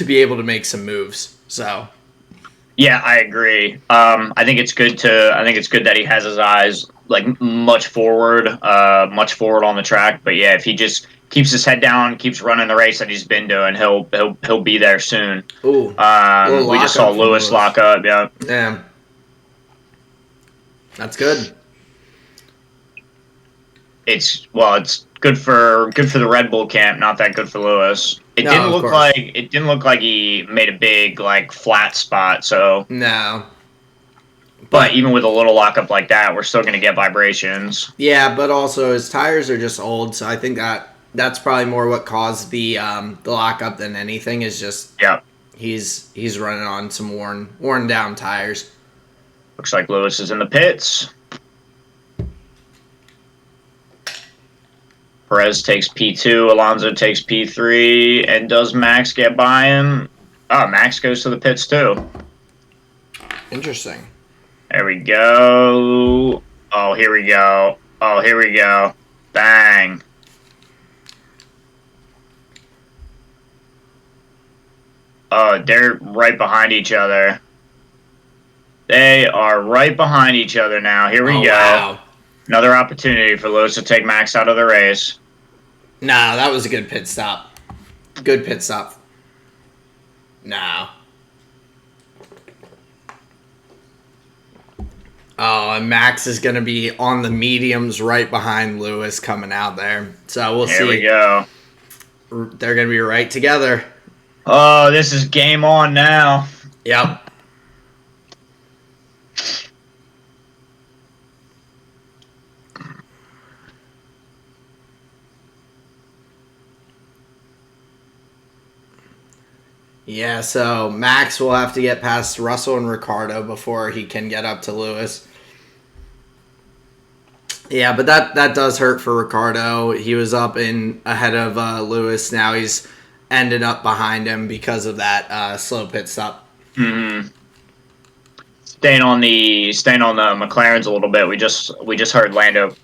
able to make some moves. So, yeah, I agree. I think it's good that he has his eyes like much forward on the track. But yeah, if he just keeps his head down, keeps running the race that he's been doing, he'll be there soon. ooh, We just saw Lewis lock up. Yeah. Yeah. That's good. It's good for the Red Bull camp, not that good for Lewis. It didn't look like he made a big like flat spot, so no. But even with a little lockup like that, we're still going to get vibrations. Yeah, but also his tires are just old, so I think that's probably more what caused the lockup than anything. Is just he's running on some worn down tires. Looks like Lewis is in the pits. Perez takes P2, Alonso takes P3, and does Max get by him? Oh, Max goes to the pits too. Interesting. There we go. Oh, here we go. Bang. Oh, they're right behind each other. They are right behind each other now. Here we go. Wow. Another opportunity for Lewis to take Max out of the race. No, that was a good pit stop. Good pit stop. No. Oh, and Max is going to be on the mediums right behind Lewis coming out there. So we'll see. Here we go. They're going to be right together. Oh, this is game on now. Yep. Yeah, so Max will have to get past Russell and Ricciardo before he can get up to Lewis. Yeah, but that does hurt for Ricciardo. He was up ahead of Lewis. Now he's ended up behind him because of that slow pit stop. Mm-hmm. Staying on the McLarens a little bit. We just heard Lando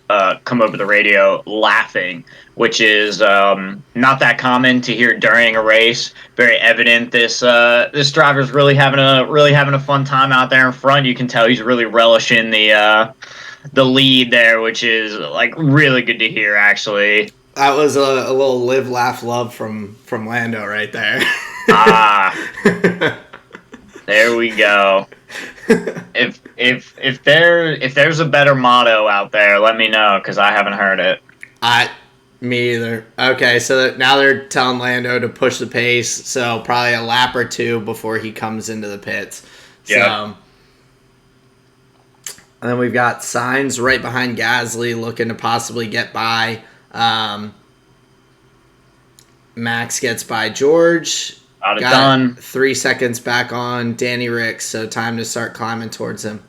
come over the radio laughing, which is not that common to hear during a race. Very evident. This driver's really having a fun time out there in front. You can tell he's really relishing the lead there, which is like really good to hear. Actually, that was a little live, laugh, love from Lando right there. There we go. If there's a better motto out there, let me know because I haven't heard it. Me either. Okay, so now they're telling Lando to push the pace, so probably a lap or two before he comes into the pits. Yeah. So, and then we've got Sainz right behind Gasly looking to possibly get by. Max gets by George. Got it done. 3 seconds back on Danny Ricks, so time to start climbing towards him.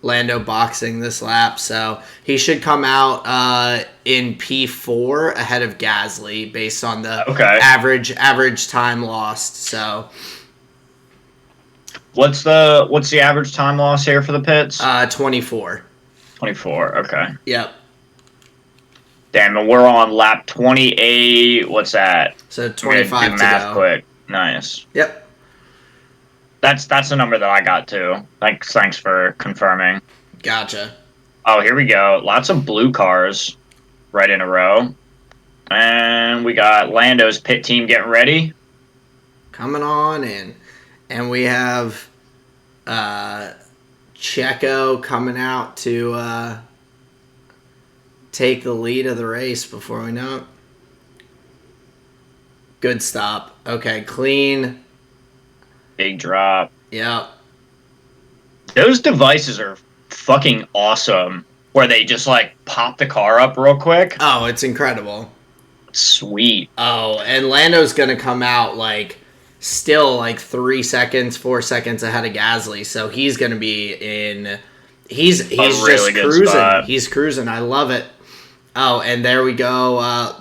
Lando boxing this lap, so he should come out in P4 ahead of Gasly based on the average time lost. So, what's the average time loss here for the pits? 24. 24. Okay. Yep. Damn, and we're on lap 28. What's that? So 25 to math go. Quick. Nice. Yep. That's the number that I got too. Thanks for confirming. Gotcha. Oh, here we go. Lots of blue cars right in a row. And we got Lando's pit team getting ready. Coming on in. And we have Checo coming out to take the lead of the race before we know it. Good stop. Okay, clean. Big drop. Yep. Those devices are fucking awesome. Where they just like pop the car up real quick. Oh, it's incredible. Sweet. Oh, and Lando's gonna come out still 3 seconds, 4 seconds ahead of Gasly. So he's gonna be in. He's really just cruising. Spot. He's cruising. I love it. Oh, and there we go.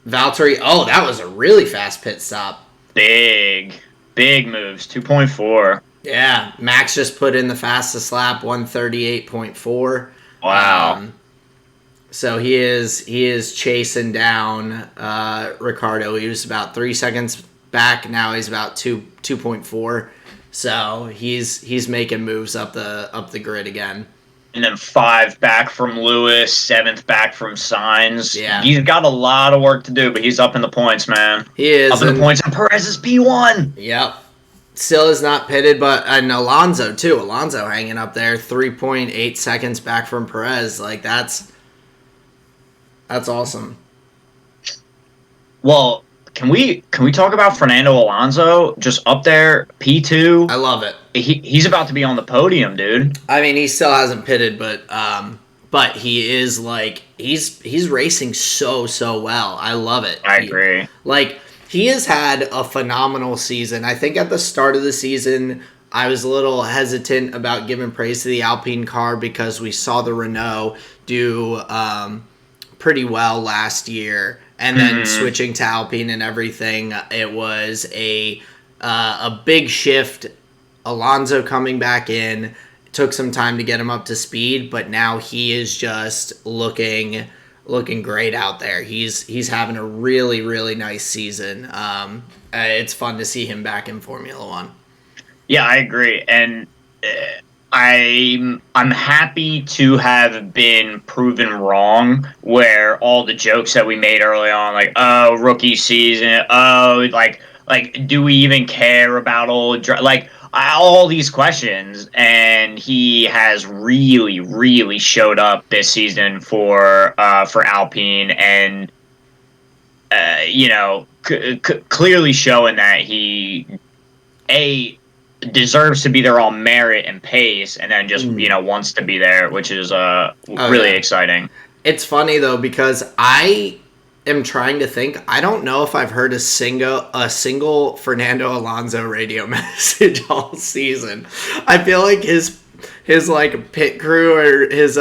Valtteri. Oh, that was a really fast pit stop. Big moves. 2.4. Yeah, Max just put in the fastest lap, 138.4. Wow. So he is chasing down Ricardo. He was about 3 seconds back. Now he's about 2.4. So he's making moves up the grid again. And then 5 back from Lewis, 7th back from Sainz. Yeah. He's got a lot of work to do, but he's up in the points, man. He is. Up in the points, and Perez is P1. Yep. Still is not pitted, and Alonso too. Alonso hanging up there, 3.8 seconds back from Perez. Like that's awesome. Well, can we talk about Fernando Alonso just up there, P2? I love it. He's about to be on the podium, dude. I mean, he still hasn't pitted, but he is like he's racing so well. I love it. I agree. He has had a phenomenal season. I think at the start of the season, I was a little hesitant about giving praise to the Alpine car because we saw the Renault do pretty well last year, and then switching to Alpine and everything, it was a big shift. Alonso coming back in took some time to get him up to speed, but now he is just looking great out there. He's having a really nice season. It's fun to see him back in Formula 1. Yeah, I agree, and I'm happy to have been proven wrong. Where all the jokes that we made early on, like rookie season, like do we even care about all these questions, and he has really showed up this season for Alpine, and clearly showing that he deserves to be there on merit and pace, and then just wants to be there, which is really exciting. It's funny though because I am trying to think. I don't know if I've heard a single Fernando Alonso radio message all season. I feel like his like pit crew or his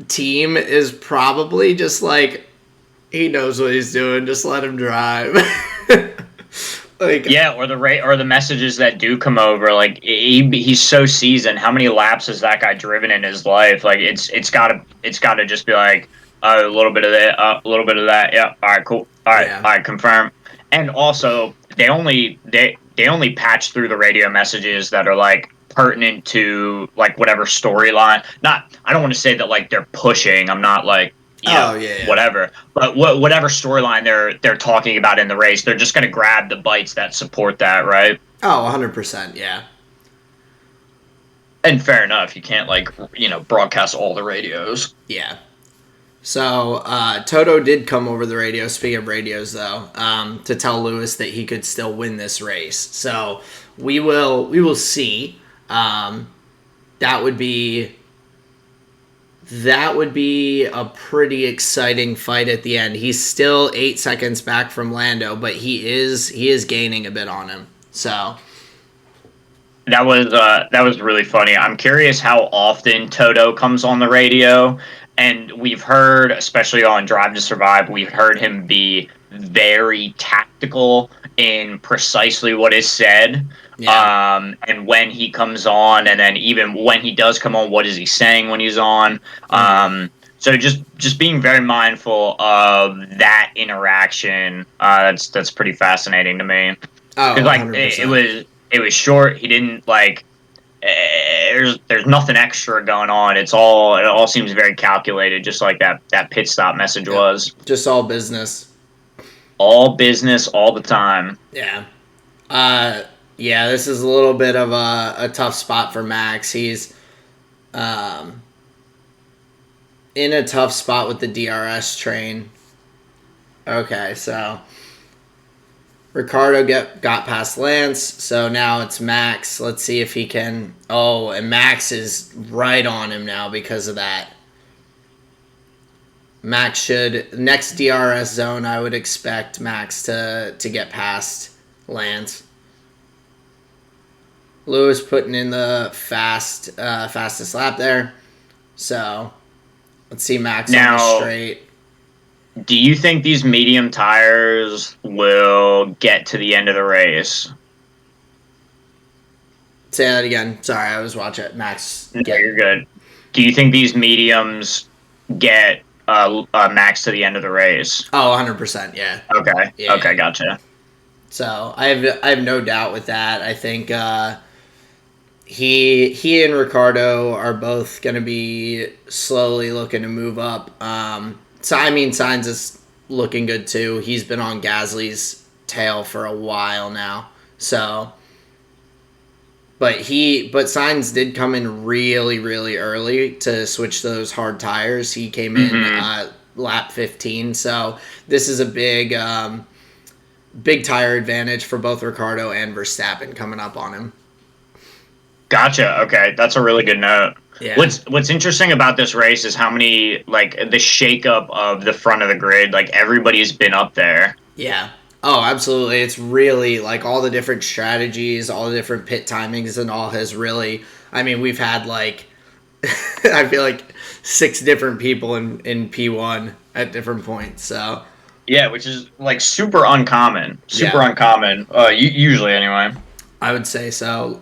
team is probably just like he knows what he's doing. Just let him drive. Or the messages that do come over, like he's so seasoned. How many laps has that guy driven in his life? Like it's gotta just be like a little bit of that, a little bit of that. Yeah, all right, cool. All right, all right, confirm. And also, they only patch through the radio messages that are like pertinent to like whatever storyline. I don't want to say that like they're pushing. I'm not like. Whatever. But whatever storyline they're talking about in the race, they're just going to grab the bites that support that, right? Oh, 100%, yeah. And fair enough, you can't broadcast all the radios. Yeah. So Toto did come over the radio. Speaking of radios, though, to tell Lewis that he could still win this race. So we will see. That would be a pretty exciting fight at the end. He's still 8 seconds back from Lando, but he is gaining a bit on him. So that was really funny. I'm curious how often Toto comes on the radio, and we've heard, especially on Drive to Survive, we've heard him be very tactical in precisely what is said. Yeah. And when he comes on, and then even when he does come on, what is he saying when he's on? So just being very mindful of that interaction. That's pretty fascinating to me. Oh, it was short. He didn't there's nothing extra going on. It all seems very calculated, just like that pit stop message was. Just all business. All business all the time. Yeah. Yeah, this is a little bit of a tough spot for Max. He's in a tough spot with the DRS train. Okay, so Ricardo got past Lance, so now it's Max. Let's see if he can... Oh, and Max is right on him now because of that. Max should... Next DRS zone, I would expect Max to get past Lance. Lewis putting in the fastest lap there. So, let's see Max on the straight. Do you think these medium tires will get to the end of the race? Say that again. Sorry, I was watching Max. No, you're good. Do you think these mediums get Max to the end of the race? Oh, 100%. Yeah. Okay. Yeah. Okay, gotcha. So I have no doubt with that. I think he and Ricardo are both going to be slowly looking to move up. So I mean, Sainz is looking good too. He's been on Gasly's tail for a while now. So, but Sainz did come in really, really early to switch those hard tires. He came in lap 15. So this is a big tire advantage for both Ricardo and Verstappen coming up on him. Gotcha. Okay, that's a really good note. Yeah. What's interesting about this race is how many, like, the shakeup of the front of the grid. Like, everybody's been up there. Yeah. Oh, absolutely. It's really, like, all the different strategies, all the different pit timings and all has really, I mean, we've had, like, I feel like 6 different people in P1 at different points, so. Yeah, which is, like, super uncommon. Uncommon, usually anyway. I would say so.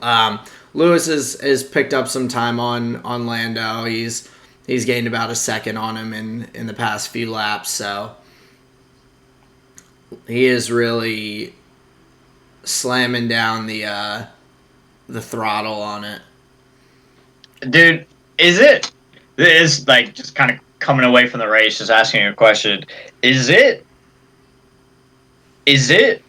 Lewis has picked up some time on Lando. He's gained about a second on him in the past few laps, so he is really slamming down the throttle on it. Dude, is like just kind of coming away from the race, just asking a question. Is it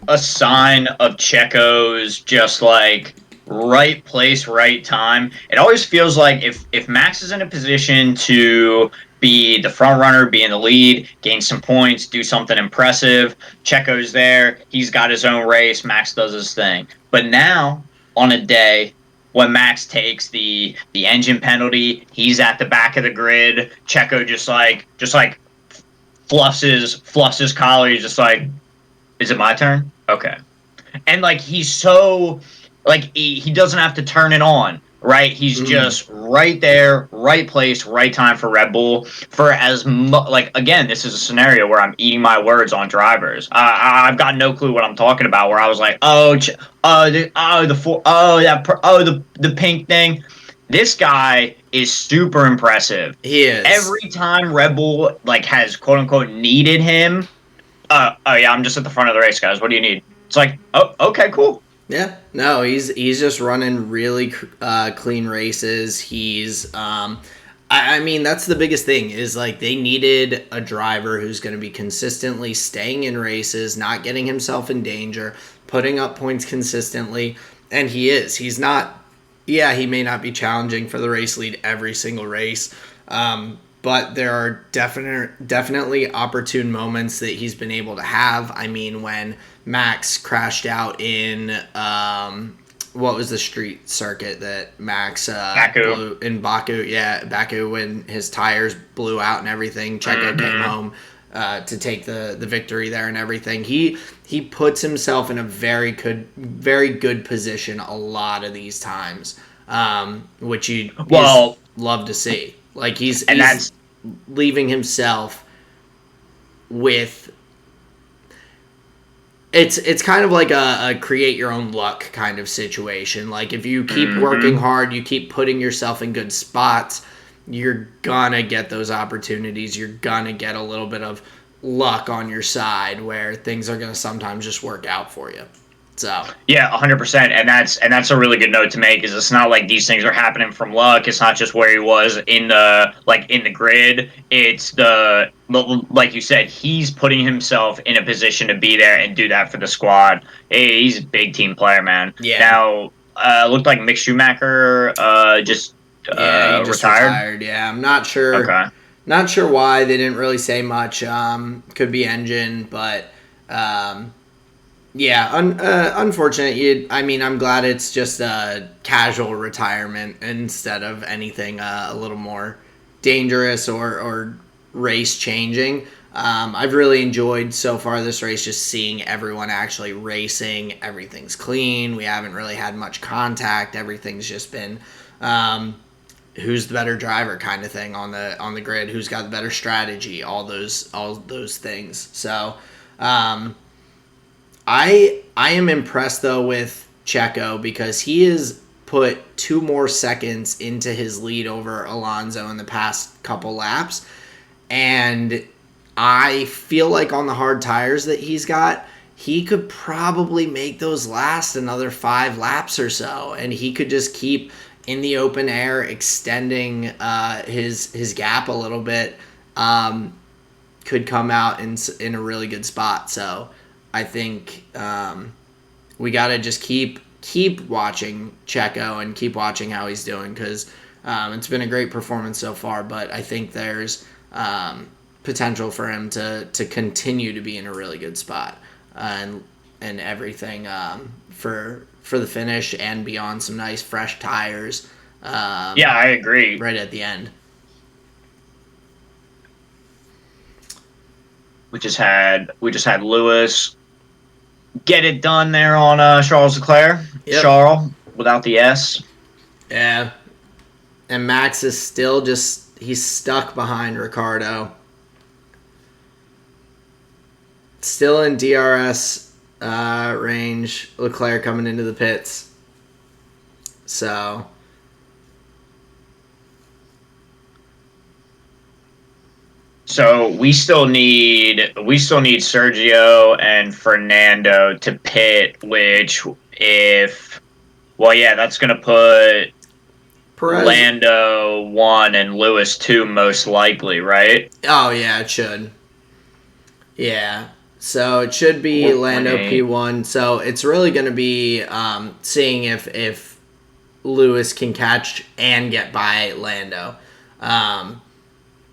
a sign of Checo's just like right place, right time? It always feels like if Max is in a position to be the front runner, be in the lead, gain some points, do something impressive, Checo's there, he's got his own race, Max does his thing. But now, on a day when Max takes the engine penalty, he's at the back of the grid, Checo just like fluffs his collar, he's just like, is it my turn? Okay. And like he's so like he doesn't have to turn it on, right? He's just right there, right place, right time for Red Bull. For as like again, this is a scenario where I'm eating my words on drivers. I've got no clue what I'm talking about. Where I was like, the pink thing. This guy is super impressive. He is. Every time Red Bull like has quote unquote needed him. Oh yeah, I'm just at the front of the race, guys. What do you need? It's like, oh, okay, cool. Yeah, no, he's just running really clean races. He's, I mean, that's the biggest thing is like they needed a driver who's going to be consistently staying in races, not getting himself in danger, putting up points consistently, and he is. He's not. Yeah, he may not be challenging for the race lead every single race, but there are definitely opportune moments that he's been able to have. I mean, when Max crashed out in what was the street circuit that Max blew in Baku? Yeah, Baku, when his tires blew out and everything. Checo came home to take the victory there and everything. He puts himself in a very good position a lot of these times, which you love to see. Like he's leaving himself with. It's kind of like a create your own luck kind of situation. Like if you keep working hard, you keep putting yourself in good spots, you're gonna get those opportunities. You're gonna get a little bit of luck on your side where things are gonna sometimes just work out for you. So yeah, 100%, and that's a really good note to make. Is it's not like these things are happening from luck. It's not just where he was in the grid. It's the like you said, he's putting himself in a position to be there and do that for the squad. Hey, he's a big team player, man. Yeah. Now, looked like Mick Schumacher just retired. Yeah, I'm not sure. Okay. Not sure why. They didn't really say much. Could be engine, but. Yeah, unfortunate. I'm glad it's just a casual retirement instead of anything a little more dangerous or race changing. I've really enjoyed so far this race, just seeing everyone actually racing. Everything's clean. We haven't really had much contact. Everything's just been who's the better driver kind of thing on the grid. Who's got the better strategy? All those things. So. I am impressed though with Checo because he is put 2 more seconds into his lead over Alonso in the past couple laps. And I feel like on the hard tires that he's got, he could probably make those last another 5 laps or so. And he could just keep in the open air, extending his gap a little bit. Could come out in a really good spot. So I think we got to just keep watching Checo and keep watching how he's doing, because it's been a great performance so far, but I think there's potential for him to continue to be in a really good spot and everything for the finish and beyond, some nice fresh tires. Yeah, I agree. Right at the end. We just had Lewis get it done there on Charles Leclerc. Yep. Charles without the S. Yeah. And Max is still he's stuck behind Ricciardo. Still in DRS range. Leclerc coming into the pits. So we still need Sergio and Fernando to pit, that's going to put Perez. Lando 1 and Lewis 2 most likely, right? Oh yeah, it should. Yeah. So it should be Lando P1. So it's really going to be seeing if Lewis can catch and get by Lando.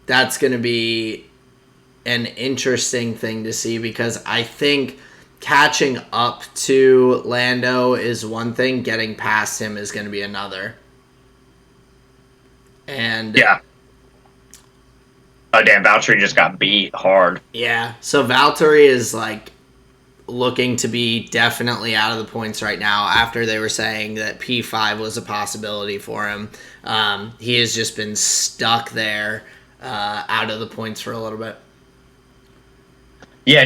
That's going to be an interesting thing to see, because I think catching up to Lando is one thing, getting past him is going to be another. And yeah. Oh, damn, Valtteri just got beat hard. Yeah, so Valtteri is looking to be definitely out of the points right now after they were saying that P5 was a possibility for him. He has just been stuck there. Out of the points for a little bit. Yeah,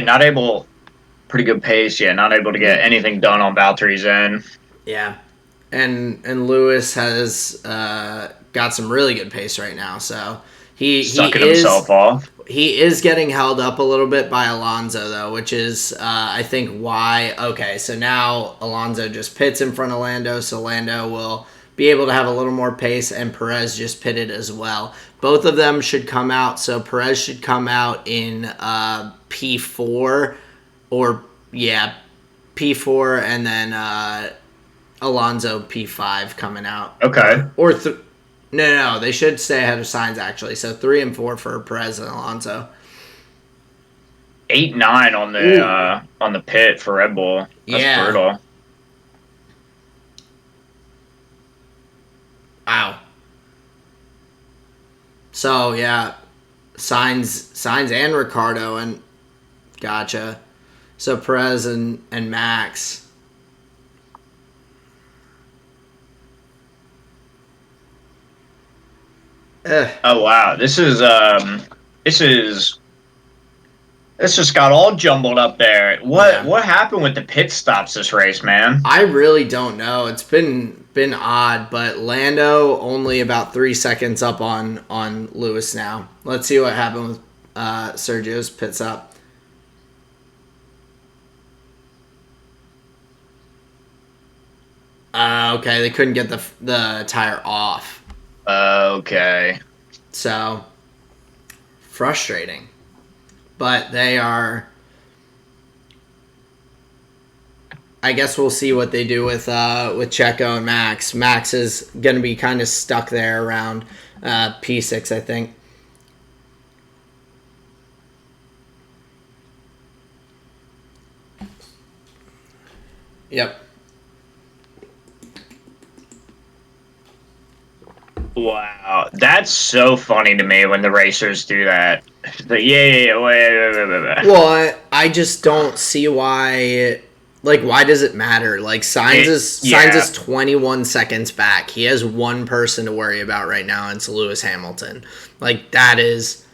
pretty good pace. Yeah, not able to get anything done on Valtteri's end. Yeah, and Lewis has got some really good pace right now. So he himself off. He is getting held up a little bit by Alonso though, which is I think why. Okay, so now Alonso just pits in front of Lando, so Lando will be able to have a little more pace, and Perez just pitted as well. Both of them should come out, so Perez should come out in P4, P4, and then Alonso P5 coming out. Okay. No, they should stay ahead of Sainz actually. So 3 and 4 for Perez and Alonso. 8-9 on the pit for Red Bull. That's brutal. Wow. So yeah, Sainz and Ricciardo, and gotcha. So Perez and Max. Oh wow, this just got all jumbled up there. What happened with the pit stops this race, man? I really don't know. It's been odd, but Lando only about 3 seconds up on Lewis now. Let's see what happened with Sergio's pit stop. Okay, they couldn't get the tire off. Okay. So frustrating. But they are. I guess we'll see what they do with Checo and Max. Max is going to be kind of stuck there around P6, I think. Yep. Wow, that's so funny to me when the racers do that. Wait. Well, I just don't see why. Why does it matter? Sainz is 21 seconds back. He has one person to worry about right now, and it's Lewis Hamilton. That's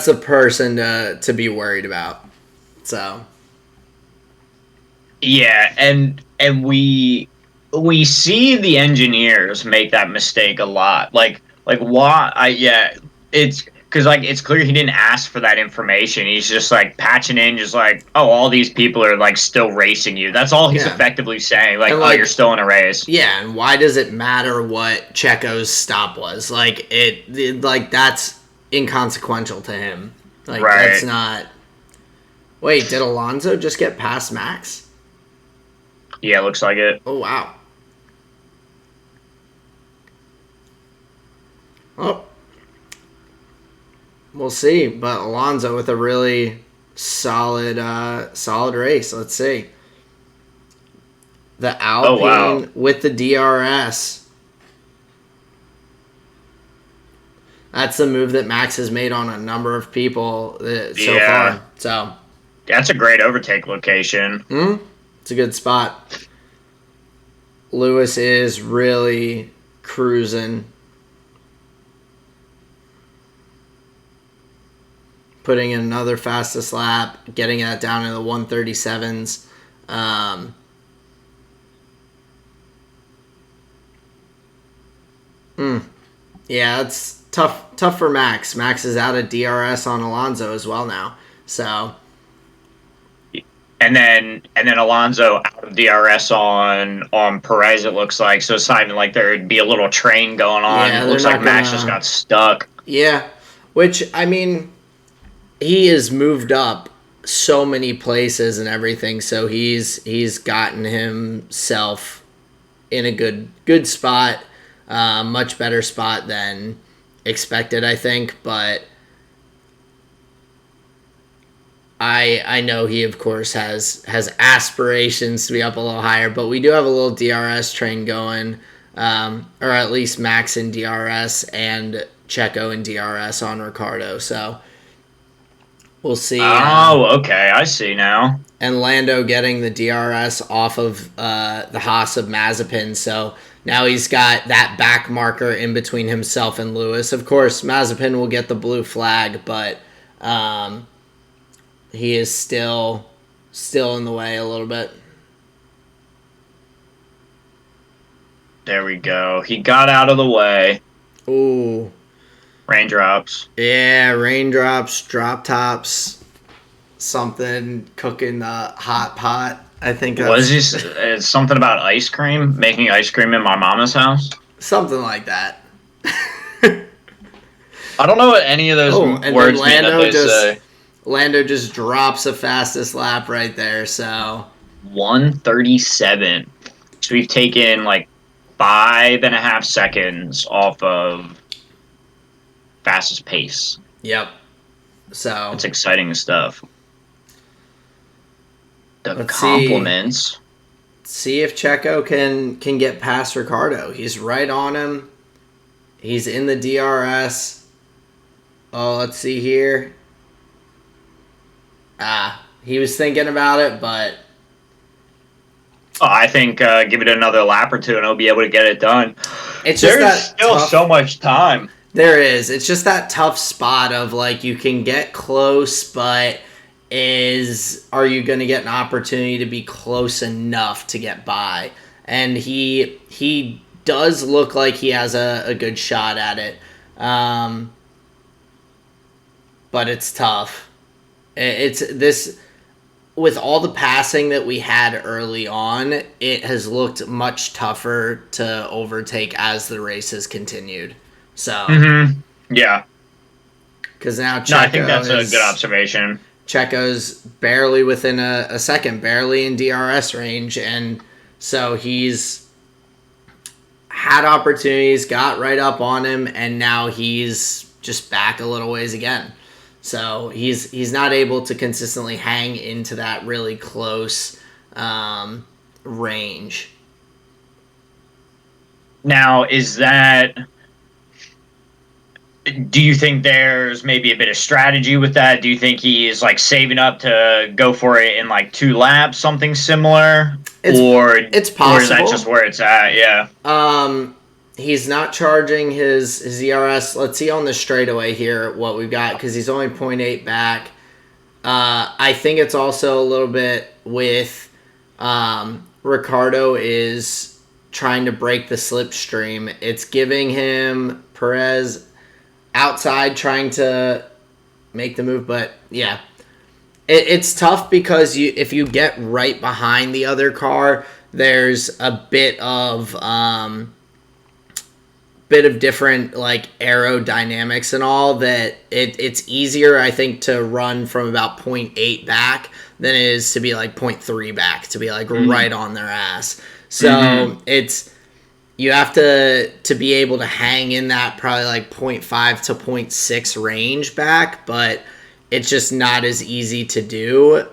a person to be worried about. So. Yeah, and and we see the engineers make that mistake a lot. Like why? It's because like it's clear he didn't ask for that information. He's just like patching in, just like, oh, all these people are like still racing you. That's all he's effectively saying. Like, And, oh, you're still in a race. Yeah, and why does it matter what Checo's stop was? Like like that's inconsequential to him. Like that's not. Wait, did Alonso just get past Max? Yeah, looks like it. Oh wow. Oh, we'll see. But Alonso with a really solid race. Let's see. The Alpine with the DRS. That's the move that Max has made on a number of people so far. So that's a great overtake location. It's a good spot. Lewis is really cruising. Putting in another fastest lap, getting it down to the 137s. Yeah, it's tough for Max. Max is out of DRS on Alonso as well now. So, and then Alonso out of DRS on Perez. It looks like, so it's not even like there'd be a little train going on. Yeah, it looks like Max just got stuck. Yeah, which I mean, he has moved up so many places and everything, so he's gotten himself in a good spot, much better spot than expected, I think. But I know he of course has aspirations to be up a little higher, but we do have a little DRS train going, or at least Max in DRS and Checo in DRS on Ricciardo, so we'll see. Oh, okay, I see now. And Lando getting the DRS off of the Haas of Mazepin, so now he's got that back marker in between himself and Lewis. Of course, Mazepin will get the blue flag, but he is still in the way a little bit. There we go. He got out of the way. Ooh. Raindrops. Yeah, raindrops, drop tops, something cooking the hot pot. I think was this something about ice cream? Making ice cream in my mama's house? Something like that. I don't know what any of those words mean that they say. Lando just drops a fastest lap right there, so 137. So we've taken like 5.5 seconds off of fastest pace. Yep. So it's exciting stuff. The compliments. See if Checo can get past Ricciardo. He's right on him. He's in the DRS. Oh, let's see here. He was thinking about it, but I think give it another lap or two and he'll be able to get it done. It's just There's still so much time. There is. It's just that tough spot of like you can get close, but are you going to get an opportunity to be close enough to get by? And he does look like he has a good shot at it, but it's tough. It's this with all the passing that we had early on. It has looked much tougher to overtake as the race has continued. So, yeah, because now Checo I think that's a good observation. Checo's barely within a second, barely in DRS range, and so he's had opportunities, got right up on him, and now he's just back a little ways again. So he's not able to consistently hang into that really close range. Now, is that... Do you think there's maybe a bit of strategy with that? Do you think he is like saving up to go for it in like 2 laps, something similar? It's possible. Or is that just where it's at? Yeah. He's not charging his ERS. Let's see on the straightaway here what we've got, because he's only 0.8 back. I think it's also a little bit with Ricardo is trying to break the slipstream. It's giving him Perez outside trying to make the move, but yeah. It's tough because if you get right behind the other car, there's a bit of different like aerodynamics and all that. It's easier, I think, to run from about 0.8 back than it is to be like 0.3 back, to be like right on their ass. So it's, you have to be able to hang in that probably like 0.5 to 0.6 range back, but it's just not as easy to do.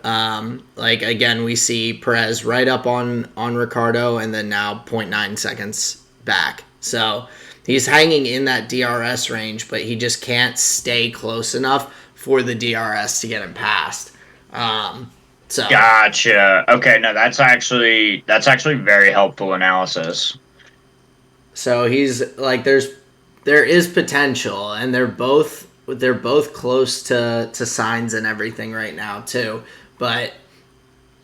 Like, again, we see Perez right up on Ricardo and then now 0.9 seconds back. So he's hanging in that DRS range, but he just can't stay close enough for the DRS to get him past. So Gotcha. Okay, no, that's actually very helpful analysis. So he's like, there is potential, and they're both close to signs and everything right now too, but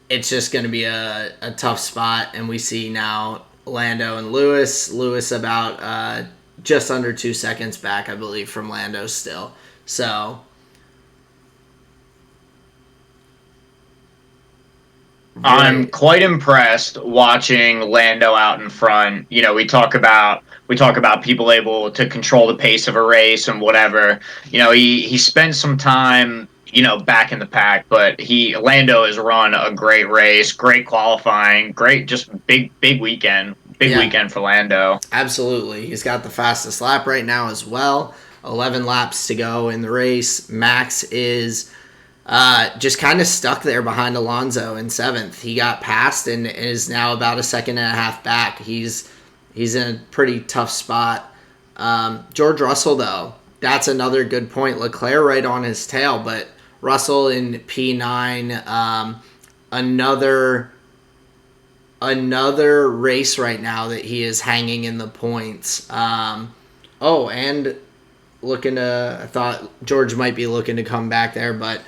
it's just going to be a tough spot. And we see now Lando and Lewis about just under 2 seconds back, I believe, from Lando still. So I'm quite impressed watching Lando out in front. You know, we talk about people able to control the pace of a race and whatever. You know, he spent some time, you know, back in the pack, but Lando has run a great race, great qualifying, great, just big weekend. Weekend for Lando. Absolutely. He's got the fastest lap right now as well. 11 laps to go in the race. Max is just kind of stuck there behind Alonso in 7th. He got passed and is now about a second and a half back. He's in a pretty tough spot. George Russell, though, that's another good point. Leclerc right on his tail, but Russell in P9, another race right now that he is hanging in the points. And I thought George might be looking to come back there, but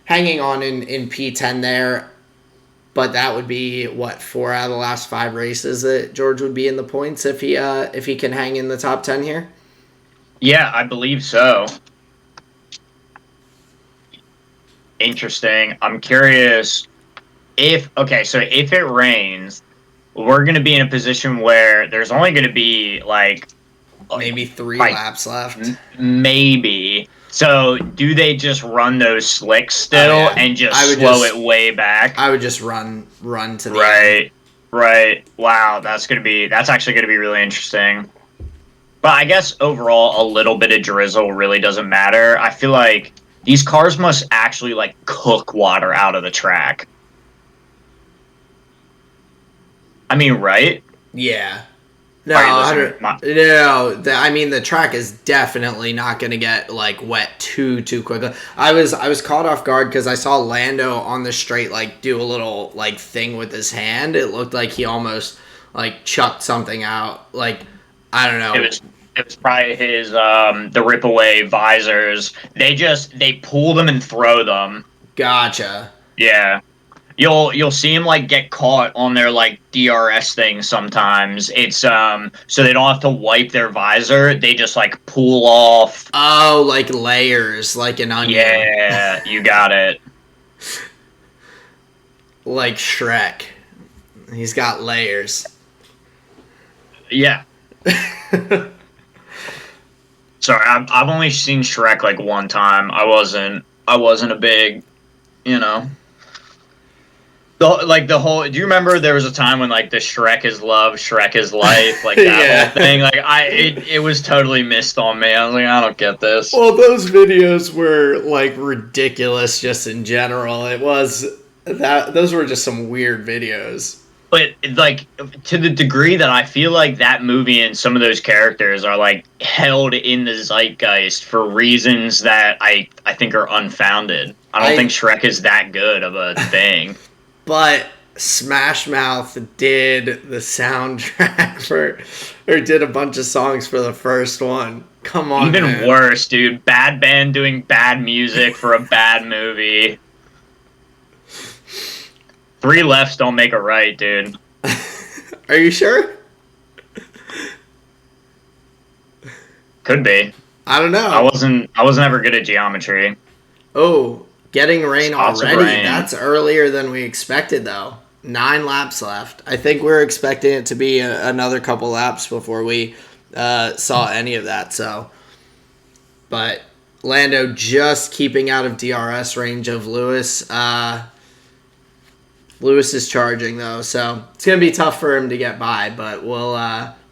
hanging on in P10 there. But that would be, 4 out of the last 5 races that George would be in the points if he can hang in the top 10 here? Yeah, I believe so. Interesting. I'm curious if it rains, we're going to be in a position where there's only going to be maybe 3 laps left. Maybe. So do they just run those slicks still and just slow it way back? I would just run to the end. Right. Wow, that's actually gonna be really interesting. But I guess overall, a little bit of drizzle really doesn't matter. I feel like these cars must actually cook water out of the track. I mean, right? Yeah. No, I mean, the track is definitely not going to get wet too quickly. I was caught off guard because I saw Lando on the straight do a little thing with his hand. It looked like he almost chucked something out. I don't know. It was probably his the rip away visors. They pull them and throw them. Gotcha. Yeah. You'll see him get caught on their DRS thing sometimes. It's so they don't have to wipe their visor. They just pull off. Oh, layers, like an onion. Yeah, you got it. Like Shrek, he's got layers. Yeah. Sorry, I've only seen Shrek one time. I wasn't a big, The whole. Do you remember there was a time when the Shrek is love, Shrek is life, that whole thing? It was totally missed on me. I was I don't get this. Well, those videos were ridiculous just in general. It was those were just some weird videos. But to the degree that I feel that movie and some of those characters are held in the zeitgeist for reasons that I think are unfounded. I don't think Shrek is that good of a thing. But Smash Mouth did the soundtrack or did a bunch of songs for the first one. Come on, Even man. Worse, dude. Bad band doing bad music for a bad movie. 3 lefts don't make a right, dude. Are you sure? Could be. I don't know. I wasn't ever good at geometry. Oh, getting rain Lots of already. rain. That's earlier than we expected, though. 9 laps left. I think we're expecting it to be another couple laps before we saw any of that. So, but Lando just keeping out of DRS range of Lewis. Lewis is charging though, so it's gonna be tough for him to get by. But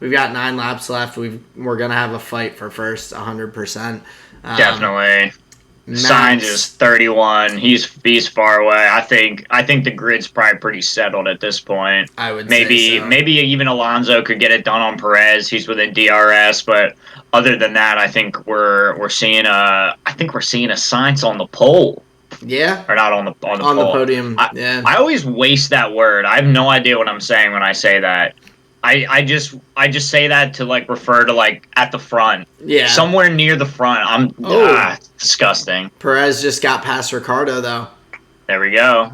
we've got 9 laps left. We're gonna have a fight for first, 100%. Definitely. Sainz is 31. He's far away. I think the grid's probably pretty settled at this point. I would maybe say so. Maybe even Alonso could get it done on Perez. He's within DRS, but other than that, I think we're seeing a Sainz on the pole. Yeah. Or not on the pole. The podium. I always waste that word. I have no idea what I'm saying when I say that. I just say that to like refer to like at the front. Yeah. Somewhere near the front. Disgusting. Perez just got past Ricardo though. There we go.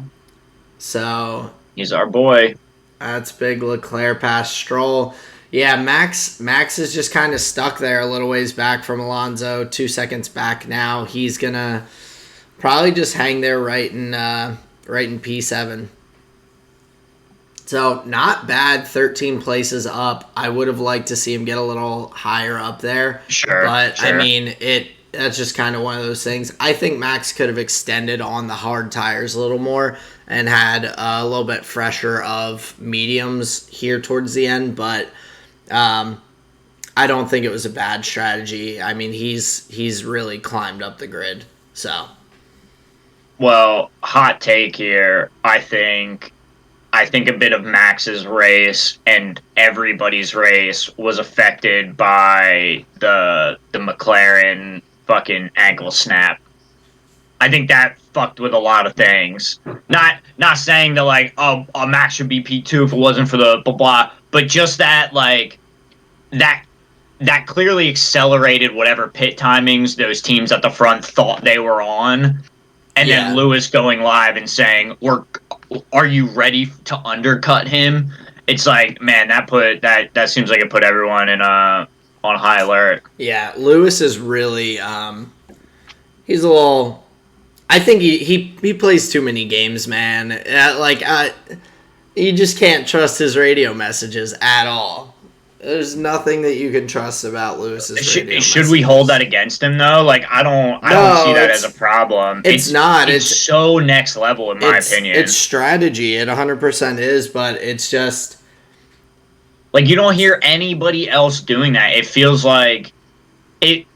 So He's our boy. That's big. Leclerc past Stroll. Yeah, Max is just kind of stuck there a little ways back from Alonso. 2 seconds back now. He's gonna probably just hang there right in P7. So not bad. 13 places up. I would have liked to see him get a little higher up there. Sure. But sure. I mean, that's just kind of one of those things. I think Max could have extended on the hard tires a little more and had a little bit fresher of mediums here towards the end, but I don't think it was a bad strategy. I mean, he's really climbed up the grid. So, well, hot take here. I think a bit of Max's race and everybody's race was affected by the McLaren fucking ankle snap. I think that fucked with a lot of things. Not saying that like, oh, Max should be P2 if it wasn't for the blah blah, but just that like that clearly accelerated whatever pit timings those teams at the front thought they were on. And then Lewis going live and saying, "Are you ready to undercut him?" It's like, man, that seems like it put everyone in on high alert. Yeah, Lewis is really he's a little. I think he plays too many games, man. You just can't trust his radio messages at all. There's nothing that you can trust about Lewis's radio messages. Should we hold that against him though? Like I don't see that as a problem. It's not. It's so next level in my opinion. It's strategy. It 100% is, but it's just like you don't hear anybody else doing that. It feels like it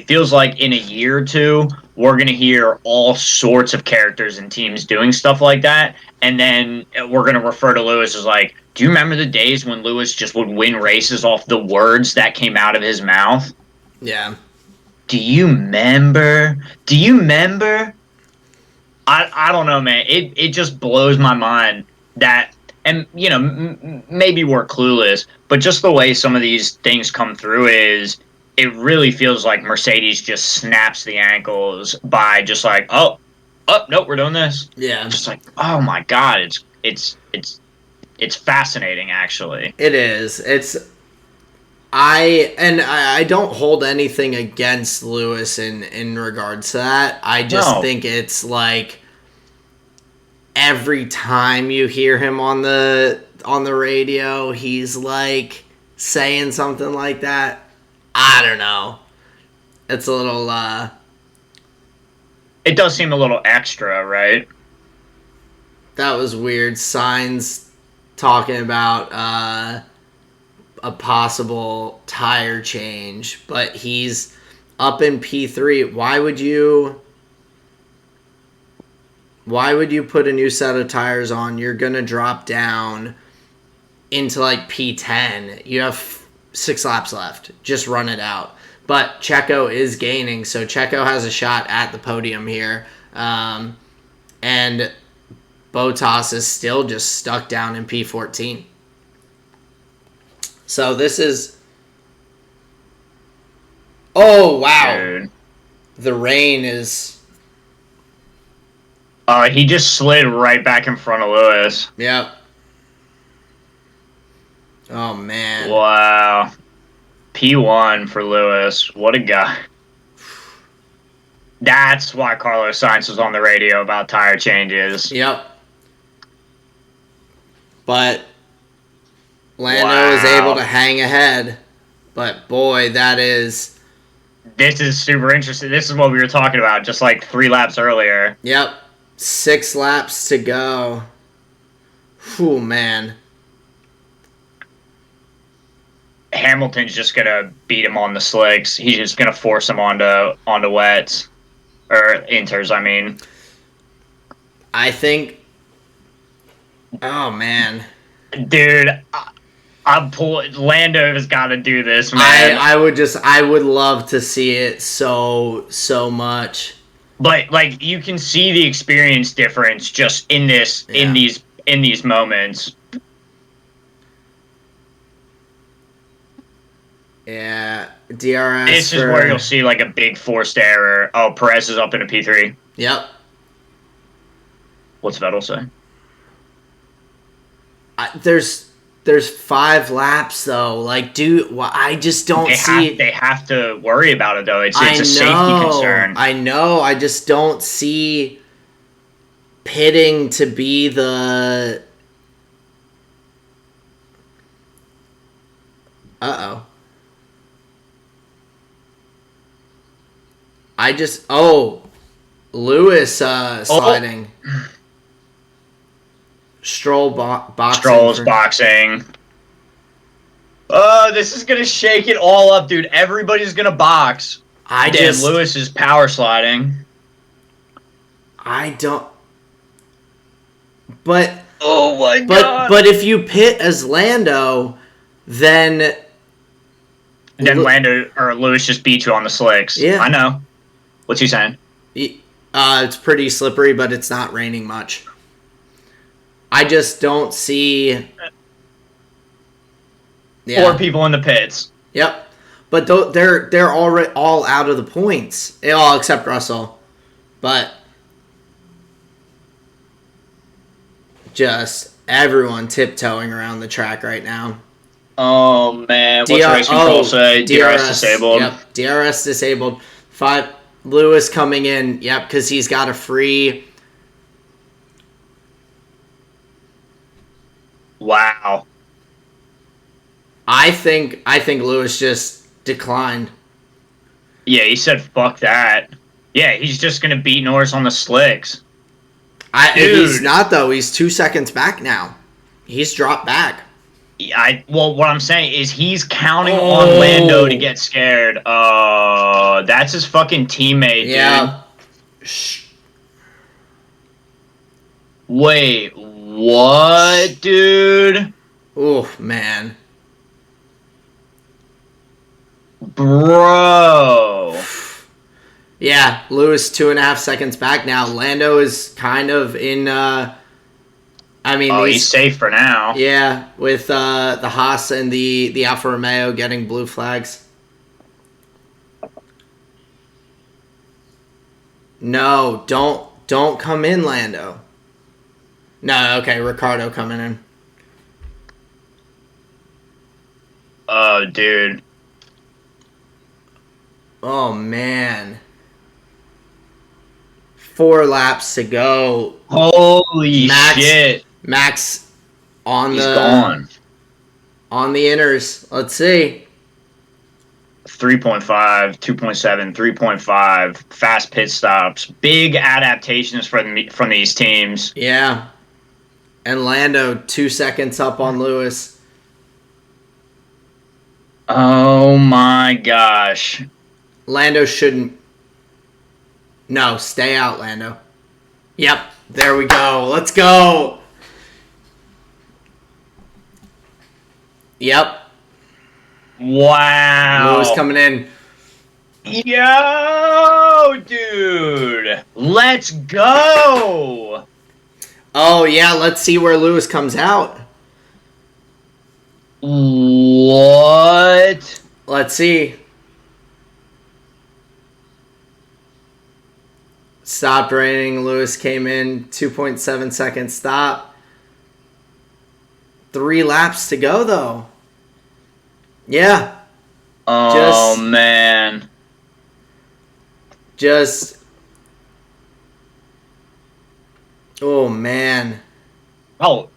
feels like in a year or two we're going to hear all sorts of characters and teams doing stuff like that, and then we're going to refer to Lewis as like, do you remember the days when Lewis just would win races off the words that came out of his mouth? Yeah. Do you remember? I don't know, man. It just blows my mind that, and you know, maybe we're clueless, but just the way some of these things come through is, it really feels like Mercedes just snaps the ankles by just like, oh, nope, we're doing this. Yeah. Just like, oh my God, it's fascinating actually. It is. I don't hold anything against Lewis in regards to that. I just think it's like every time you hear him on the radio, he's like saying something like that. I don't know. It's a little it does seem a little extra, right? That was weird. Sainz talking about a possible tire change, but he's up in P3. Why would you put a new set of tires on? You're gonna drop down into like P10. You have 6 laps left. Just run it out. But Checo is gaining, so Checo has a shot at the podium here. And Bottas is still just stuck down in P14. So this is... Oh, wow. Dude. The rain is... He just slid right back in front of Lewis. Yep. Oh, man. Wow. P1 for Lewis. What a guy. That's why Carlos Sainz was on the radio about tire changes. Yep. But Lando is able to hang ahead. But, boy, that is... This is super interesting. This is what we were talking about just like 3 laps earlier. Yep. 6 laps to go. Whew, man. Hamilton's just going to beat him on the slicks. He's just going to force him onto wets. Or inters, I mean. I think... Oh, man. Dude, Lando has got to do this, man. I would love to see it so much. But like you can see the experience difference just in these moments. Yeah, DRS. This is where you'll see like a big forced error. Oh, Perez is up in a P3. Yep. What's Vettel say? There's 5 laps though. Like, I just don't see. They have to worry about it though. It's a safety concern. I know. I just don't see pitting to be the. Lewis sliding. Stroll boxing. Stroll's boxing. This is gonna shake it all up, dude. Everybody's gonna box. Lewis is power sliding. I don't. But. Oh my god. But if you pit as Lando, then Lando or Lewis just beat you on the slicks. Yeah, I know. What's he saying? It's pretty slippery, but it's not raining much. I just don't see. Yeah. 4 people in the pits. Yep, but they're already all out of the points. All except Russell, but just everyone tiptoeing around the track right now. Oh man, what's race control say? DRS disabled. Yep, DRS disabled. 5. Lewis coming in. Yep, because he's got a free. Wow. I think Lewis just declined. Yeah, he said fuck that. Yeah, he's just gonna beat Norris on the slicks. He's not though. He's 2 seconds back now. He's dropped back. What I'm saying is he's counting on Lando to get scared. That's his fucking teammate, yeah. Dude. Wait, what, dude? Oh, man. Bro. Yeah, Lewis 2.5 seconds back now. Lando is kind of in... he's safe for now. Yeah, with the Haas and the Alfa Romeo getting blue flags. No, don't come in, Lando. No, okay, Ricciardo coming in. Oh, dude. Oh, man. 4 laps to go. Holy shit. Max He's gone. On the inners. Let's see. 3.5, 2.7, 3.5, fast pit stops, big adaptations from these teams. Yeah. And Lando 2 seconds up on Lewis. Oh my gosh. Lando shouldn't. No, stay out, Lando. Yep, there we go. Let's go. Yep. Wow. Lewis coming in. Yo, dude. Let's go. Oh, yeah, let's see where Lewis comes out. What? Let's see. stopped raining. Lewis came in, 2.7 second stop. 3 laps to go, though. Yeah. Oh, man. Oh, man. Oh,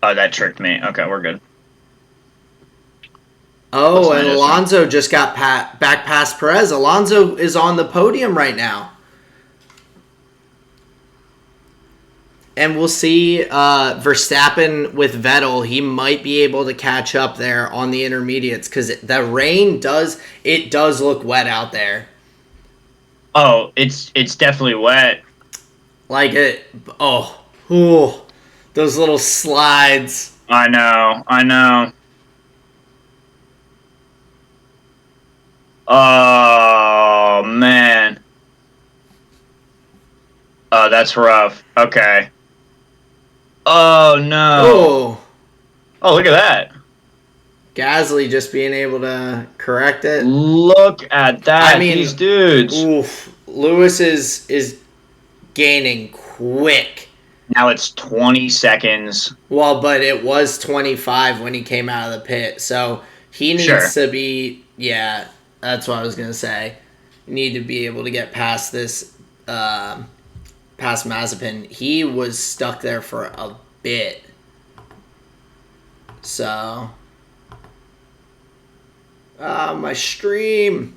that tricked me. Okay, we're good. Oh, and Alonso just got back past Perez. Alonso is on the podium right now. And we'll see Verstappen with Vettel. He might be able to catch up there on the intermediates because the rain does look wet out there. Oh, it's definitely wet. Like it. Oh, those little slides. I know. Oh, man. Oh, that's rough. Okay. Oh, no. Oh, look at that. Gasly just being able to correct it. Look at that. I mean, these dudes. Oof. Lewis is gaining quick. Now it's 20 seconds. Well, but it was 25 when he came out of the pit. So he needs to be, that's what I was going to say. You need to be able to get past this, past Mazepin. He was stuck there for a bit. So, my stream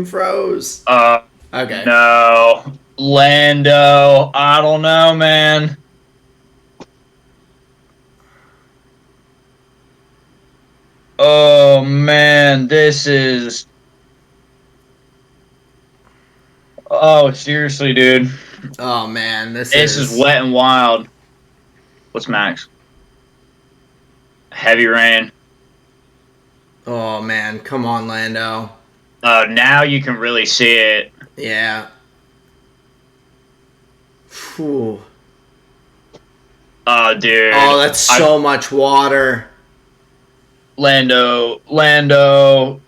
froze. Okay. No. Lando, I don't know, man. Oh, man, this is... Oh, seriously, dude. Oh, man, this is wet and wild. What's Max? Heavy rain. Oh, man, come on, Lando. Now you can really see it. Yeah. Whew. Oh, dude. Oh, that's so much water. Lando,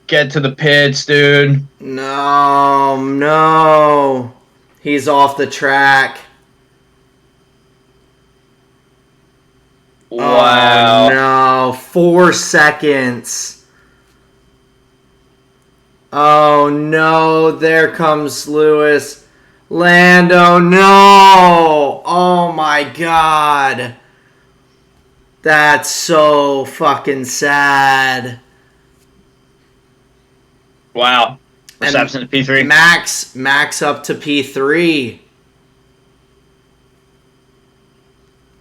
get to the pits, dude. No. He's off the track. Wow. Oh, no. 4 seconds. Oh, no. There comes Lewis. Lando, no. Oh, my God. That's so fucking sad. Wow. Verstappen to P3. Max up to P3.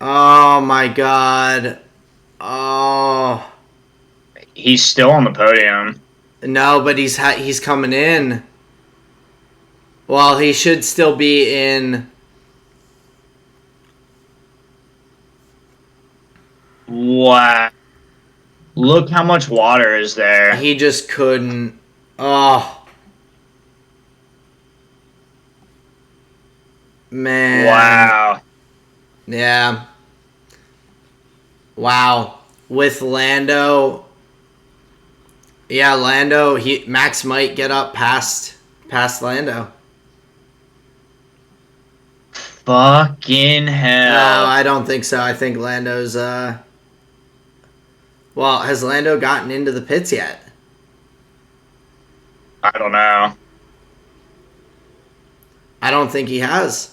Oh my God. Oh. He's still on the podium. No, but he's coming in. Well, he should still be in. Wow. Look how much water is there. He just couldn't. Oh. Man. Wow. Yeah. Wow. With Lando. Yeah, Lando, Max might get up past Lando. Fucking hell. No, I don't think so. I think Lando's well, has Lando gotten into the pits yet? I don't know. I don't think he has.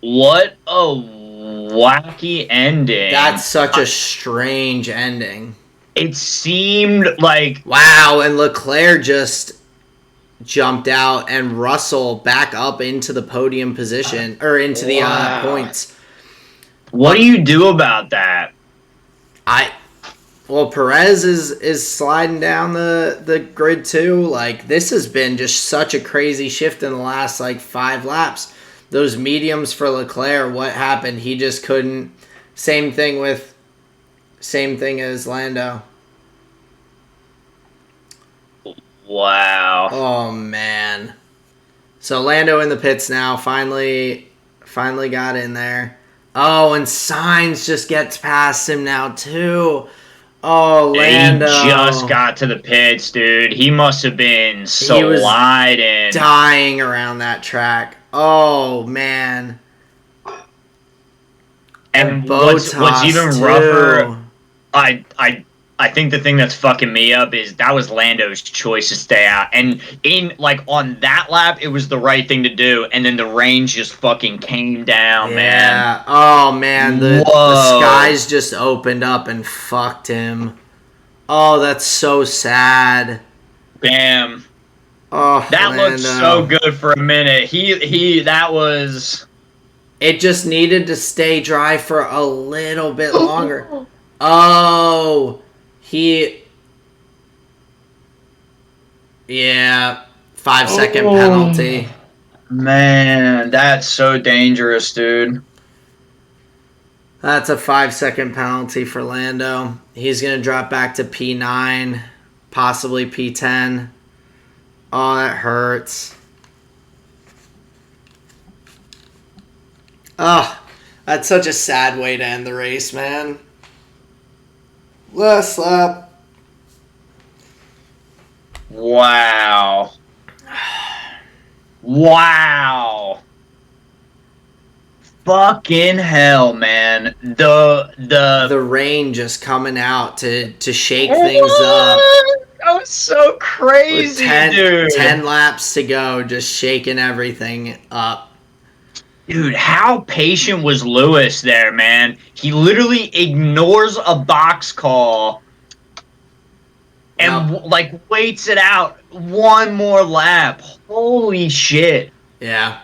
What a wacky ending. That's such a strange ending. It seemed like... Wow, and Leclerc just jumped out and Russell back up into the podium position, or into the points. What do you do about that? Well, Perez is sliding down the grid too. Like, this has been just such a crazy shift in the last, 5 laps. Those mediums for Leclerc, what happened? He just couldn't. Same thing as Lando. Wow. Oh, man. So Lando in the pits now. Finally got in there. Oh, and Sainz just gets past him now, too. Oh, Lando. He just got to the pits, dude. He must have been sliding. Dying around that track. Oh, man. And what's even rougher, I think the thing that's fucking me up is that was Lando's choice to stay out. And on that lap, it was the right thing to do. And then the rain just fucking came down, man. Yeah. Oh, man. The skies just opened up and fucked him. Oh, that's so sad. Bam. Oh, that Lando. Looked so good for a minute. That was... It just needed to stay dry for a little bit longer. Oh, yeah, 5-second penalty. Man, that's so dangerous, dude. That's a 5-second penalty for Lando. He's going to drop back to P9, possibly P10. Oh, that hurts. Oh, that's such a sad way to end the race, man. Last lap. Wow. Wow. Fucking hell, man. The rain just coming out to shake things up. That was so crazy, dude. 10 laps to go, just shaking everything up. Dude, how patient was Lewis there, man? He literally ignores a box call and waits it out one more lap. Holy shit. Yeah.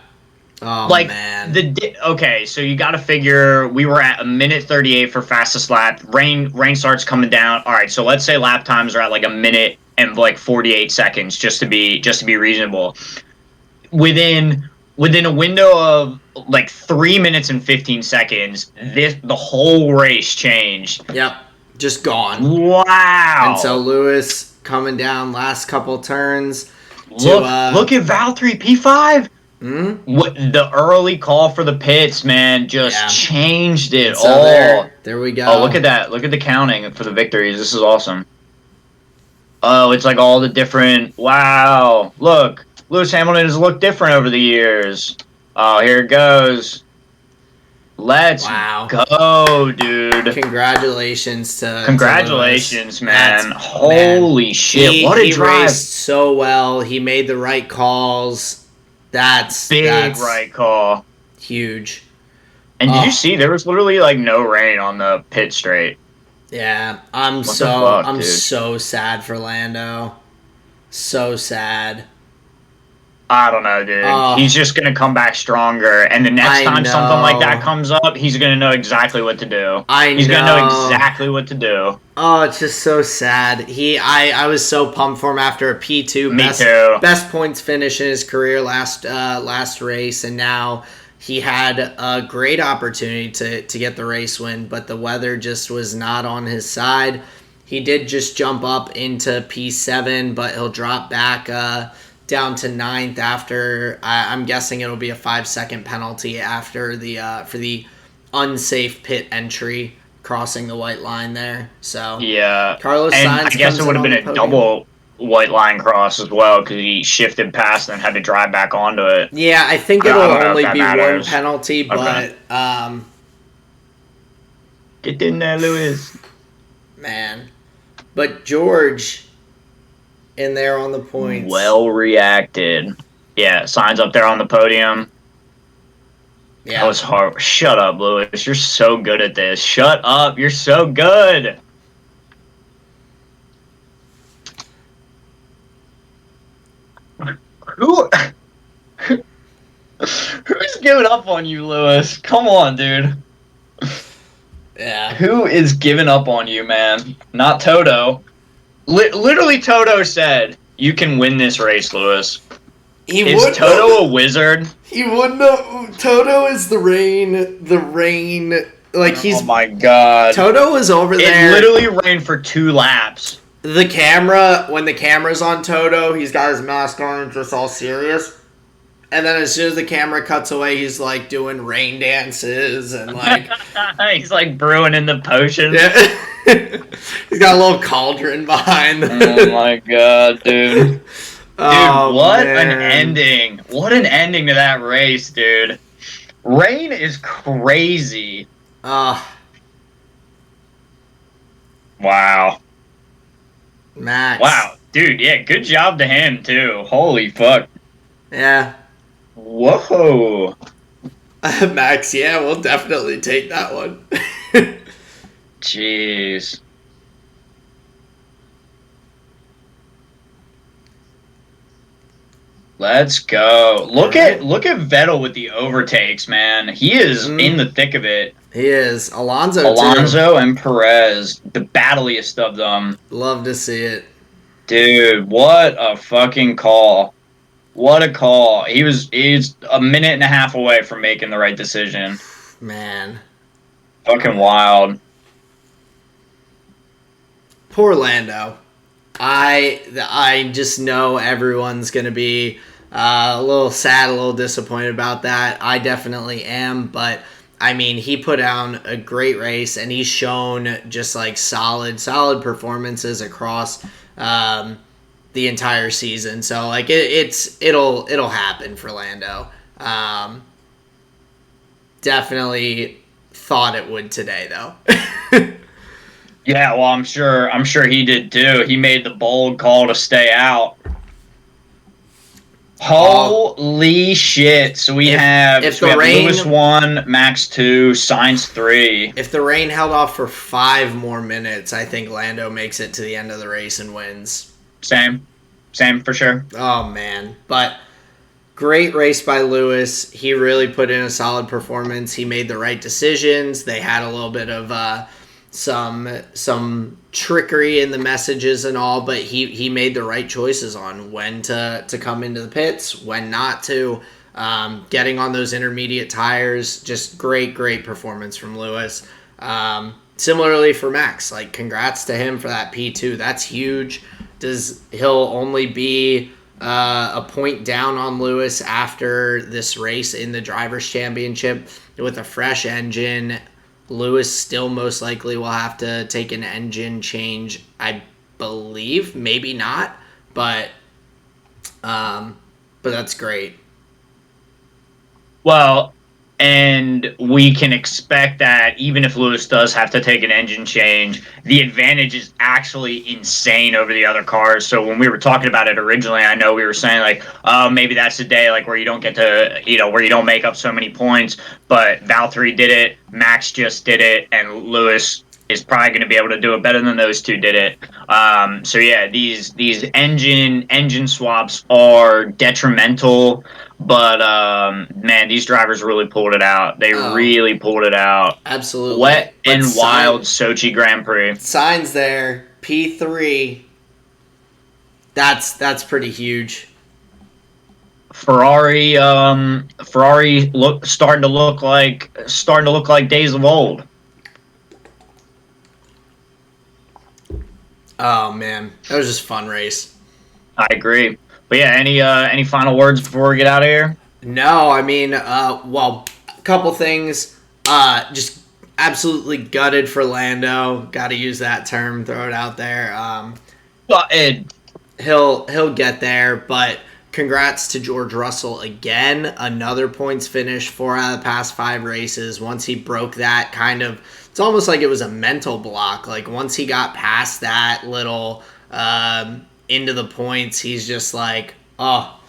Oh, man. Okay, so you got to figure we were at 1:38 for fastest lap. Rain starts coming down. All right, so let's say lap times are at like 1 minute and 48 seconds, just to be reasonable. Within a window of 3 minutes and 15 seconds, the whole race changed. Yep, just gone. Wow. And so Lewis coming down last couple turns. Look at Valtteri P5. Mm-hmm. What the early call for the pits, man, just changed it all. There we go. Oh, look at that. Look at the counting for the victories. This is awesome. Oh, it's all the different... Wow. Look. Lewis Hamilton has looked different over the years. Oh, here it goes. Let's go, dude. Congratulations, man. Holy shit. What a drive. He raced so well. He made the right calls. That's right call. Huge. And did you see there was literally no rain on the pit straight? Yeah, I'm so sad for Lando. So sad. I don't know, dude. He's just going to come back stronger. And the next time something like that comes up, he's going to know exactly what to do. He's going to know exactly what to do. Oh, it's just so sad. I was so pumped for him after a P2. Me too. Best points finish in his career last race. And now he had a great opportunity to get the race win. But the weather just was not on his side. He did just jump up into P7, but he'll drop back... down to 9th after I'm guessing it'll be a 5-second penalty after for the unsafe pit entry crossing the white line there. So yeah, Carlos Sainz, and I guess it would have been a double white line cross as well because he shifted past and had to drive back onto it. Yeah, I think it'll only be one penalty, but get in there, Lewis. Man, but George. In there on the points. Well reacted. Yeah, Sainz up there on the podium. Yeah. That was hard. Shut up, Lewis. You're so good at this. Shut up. You're so good. Who's giving up on you, Lewis? Come on, dude. Yeah. Who is giving up on you, man? Not Toto. Literally, Toto said, "You can win this race, Lewis." Is Toto a wizard? He wouldn't know. Toto is the rain. Oh my god. Toto is over there. It literally rained for 2 laps. When the camera's on Toto, he's got his mask on and just all serious. And then as soon as the camera cuts away, he's doing rain dances and he's brewing in the potion. Yeah. He's got a little cauldron behind. Oh my god, dude. Dude, Oh, what man. an ending. What an ending to that race, dude. Rain is crazy. Oh, Wow. Max. Wow. Dude, yeah, good job to him, too. Holy fuck. Yeah. Whoa. Max, yeah, we'll definitely take that one. Jeez. Let's go. Look at Vettel with the overtakes, man. He is in the thick of it. He is. Alonso, too. Alonso and Perez, the battlest of them. Love to see it. Dude, what a fucking call. What a call. He's a minute and a half away from making the right decision. Man. Fucking wild. Poor Lando. I just know everyone's going to be a little sad, a little disappointed about that. I definitely am, but I mean, he put down a great race, and he's shown just like solid performances across the entire season. So like it'll happen for Lando. Definitely thought it would today, though. Yeah, well, I'm sure he did too. He made the bold call to stay out. Holy shit! So we have Lewis 1, Max 2, Sainz 3. If the rain held off for 5 more minutes, I think Lando makes it to the end of the race and wins. Same for sure. Oh man, but great race by Lewis. He really put in a solid performance. He made the right decisions. They had a little bit of some trickery in the messages and all, but he made the right choices on when to come into the pits, when not to, getting on those intermediate tires. Just great performance from Lewis. Similarly for Max, like congrats to him for that P2. That's huge. He'll only be a point down on Lewis after this race in the Drivers' Championship with a fresh engine. Lewis still most likely will have to take an engine change, I believe. Maybe not, but that's great. Well, and we can expect that even if Lewis does have to take an engine change, the advantage is actually insane over the other cars. So when we were talking about it originally, I know we were saying like, oh, maybe that's the day like where you don't get to, where you don't make up so many points. But Valtteri did it, Max just did it, and Lewis is probably going to be able to do it better than those two did it. So yeah, these engine swaps are detrimental. But, man, these drivers really pulled it out. They really pulled it out. Absolutely. Wet and wild Sochi Grand Prix. Signs there. P3. That's pretty huge. Ferrari starting to look like days of old. Oh, man. That was just a fun race. I agree. But yeah, any final words before we get out of here? No, I mean, a couple things. Just absolutely gutted for Lando. Got to use that term. Throw it out there. Gutted. He'll get there, but congrats to George Russell again. Another points finish, 4 out of the past 5 races. Once he broke that it's almost like it was a mental block. Like once he got past that little into the points, he's just like, oh.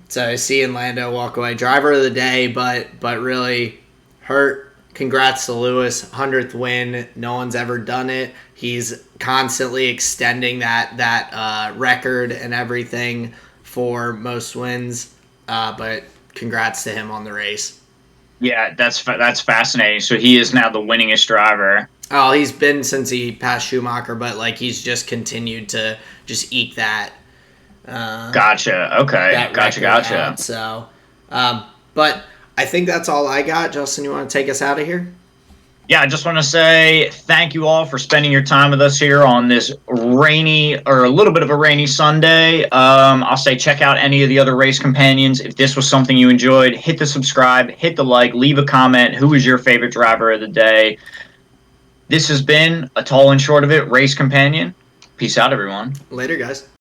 So seeing Lando walk away, driver of the day, but really hurt. Congrats to Lewis, 100th win. No one's ever done it. He's constantly extending that record and everything for most wins. But congrats to him on the race. Yeah, that's fascinating. So he is now the winningest driver. Oh, he's been since he passed Schumacher, but like he's just continued to just eke that. Gotcha. Okay. Gotcha. Out. So, but I think that's all I got. Justin, you want to take us out of here? Yeah, I just want to say thank you all for spending your time with us here on this rainy, or a little bit of a rainy Sunday. I'll say check out any of the other race companions. If this was something you enjoyed, hit the subscribe, hit the like, leave a comment. Who was your favorite driver of the day? This has been a Tall and Short of It race companion. Peace out, everyone. Later, guys.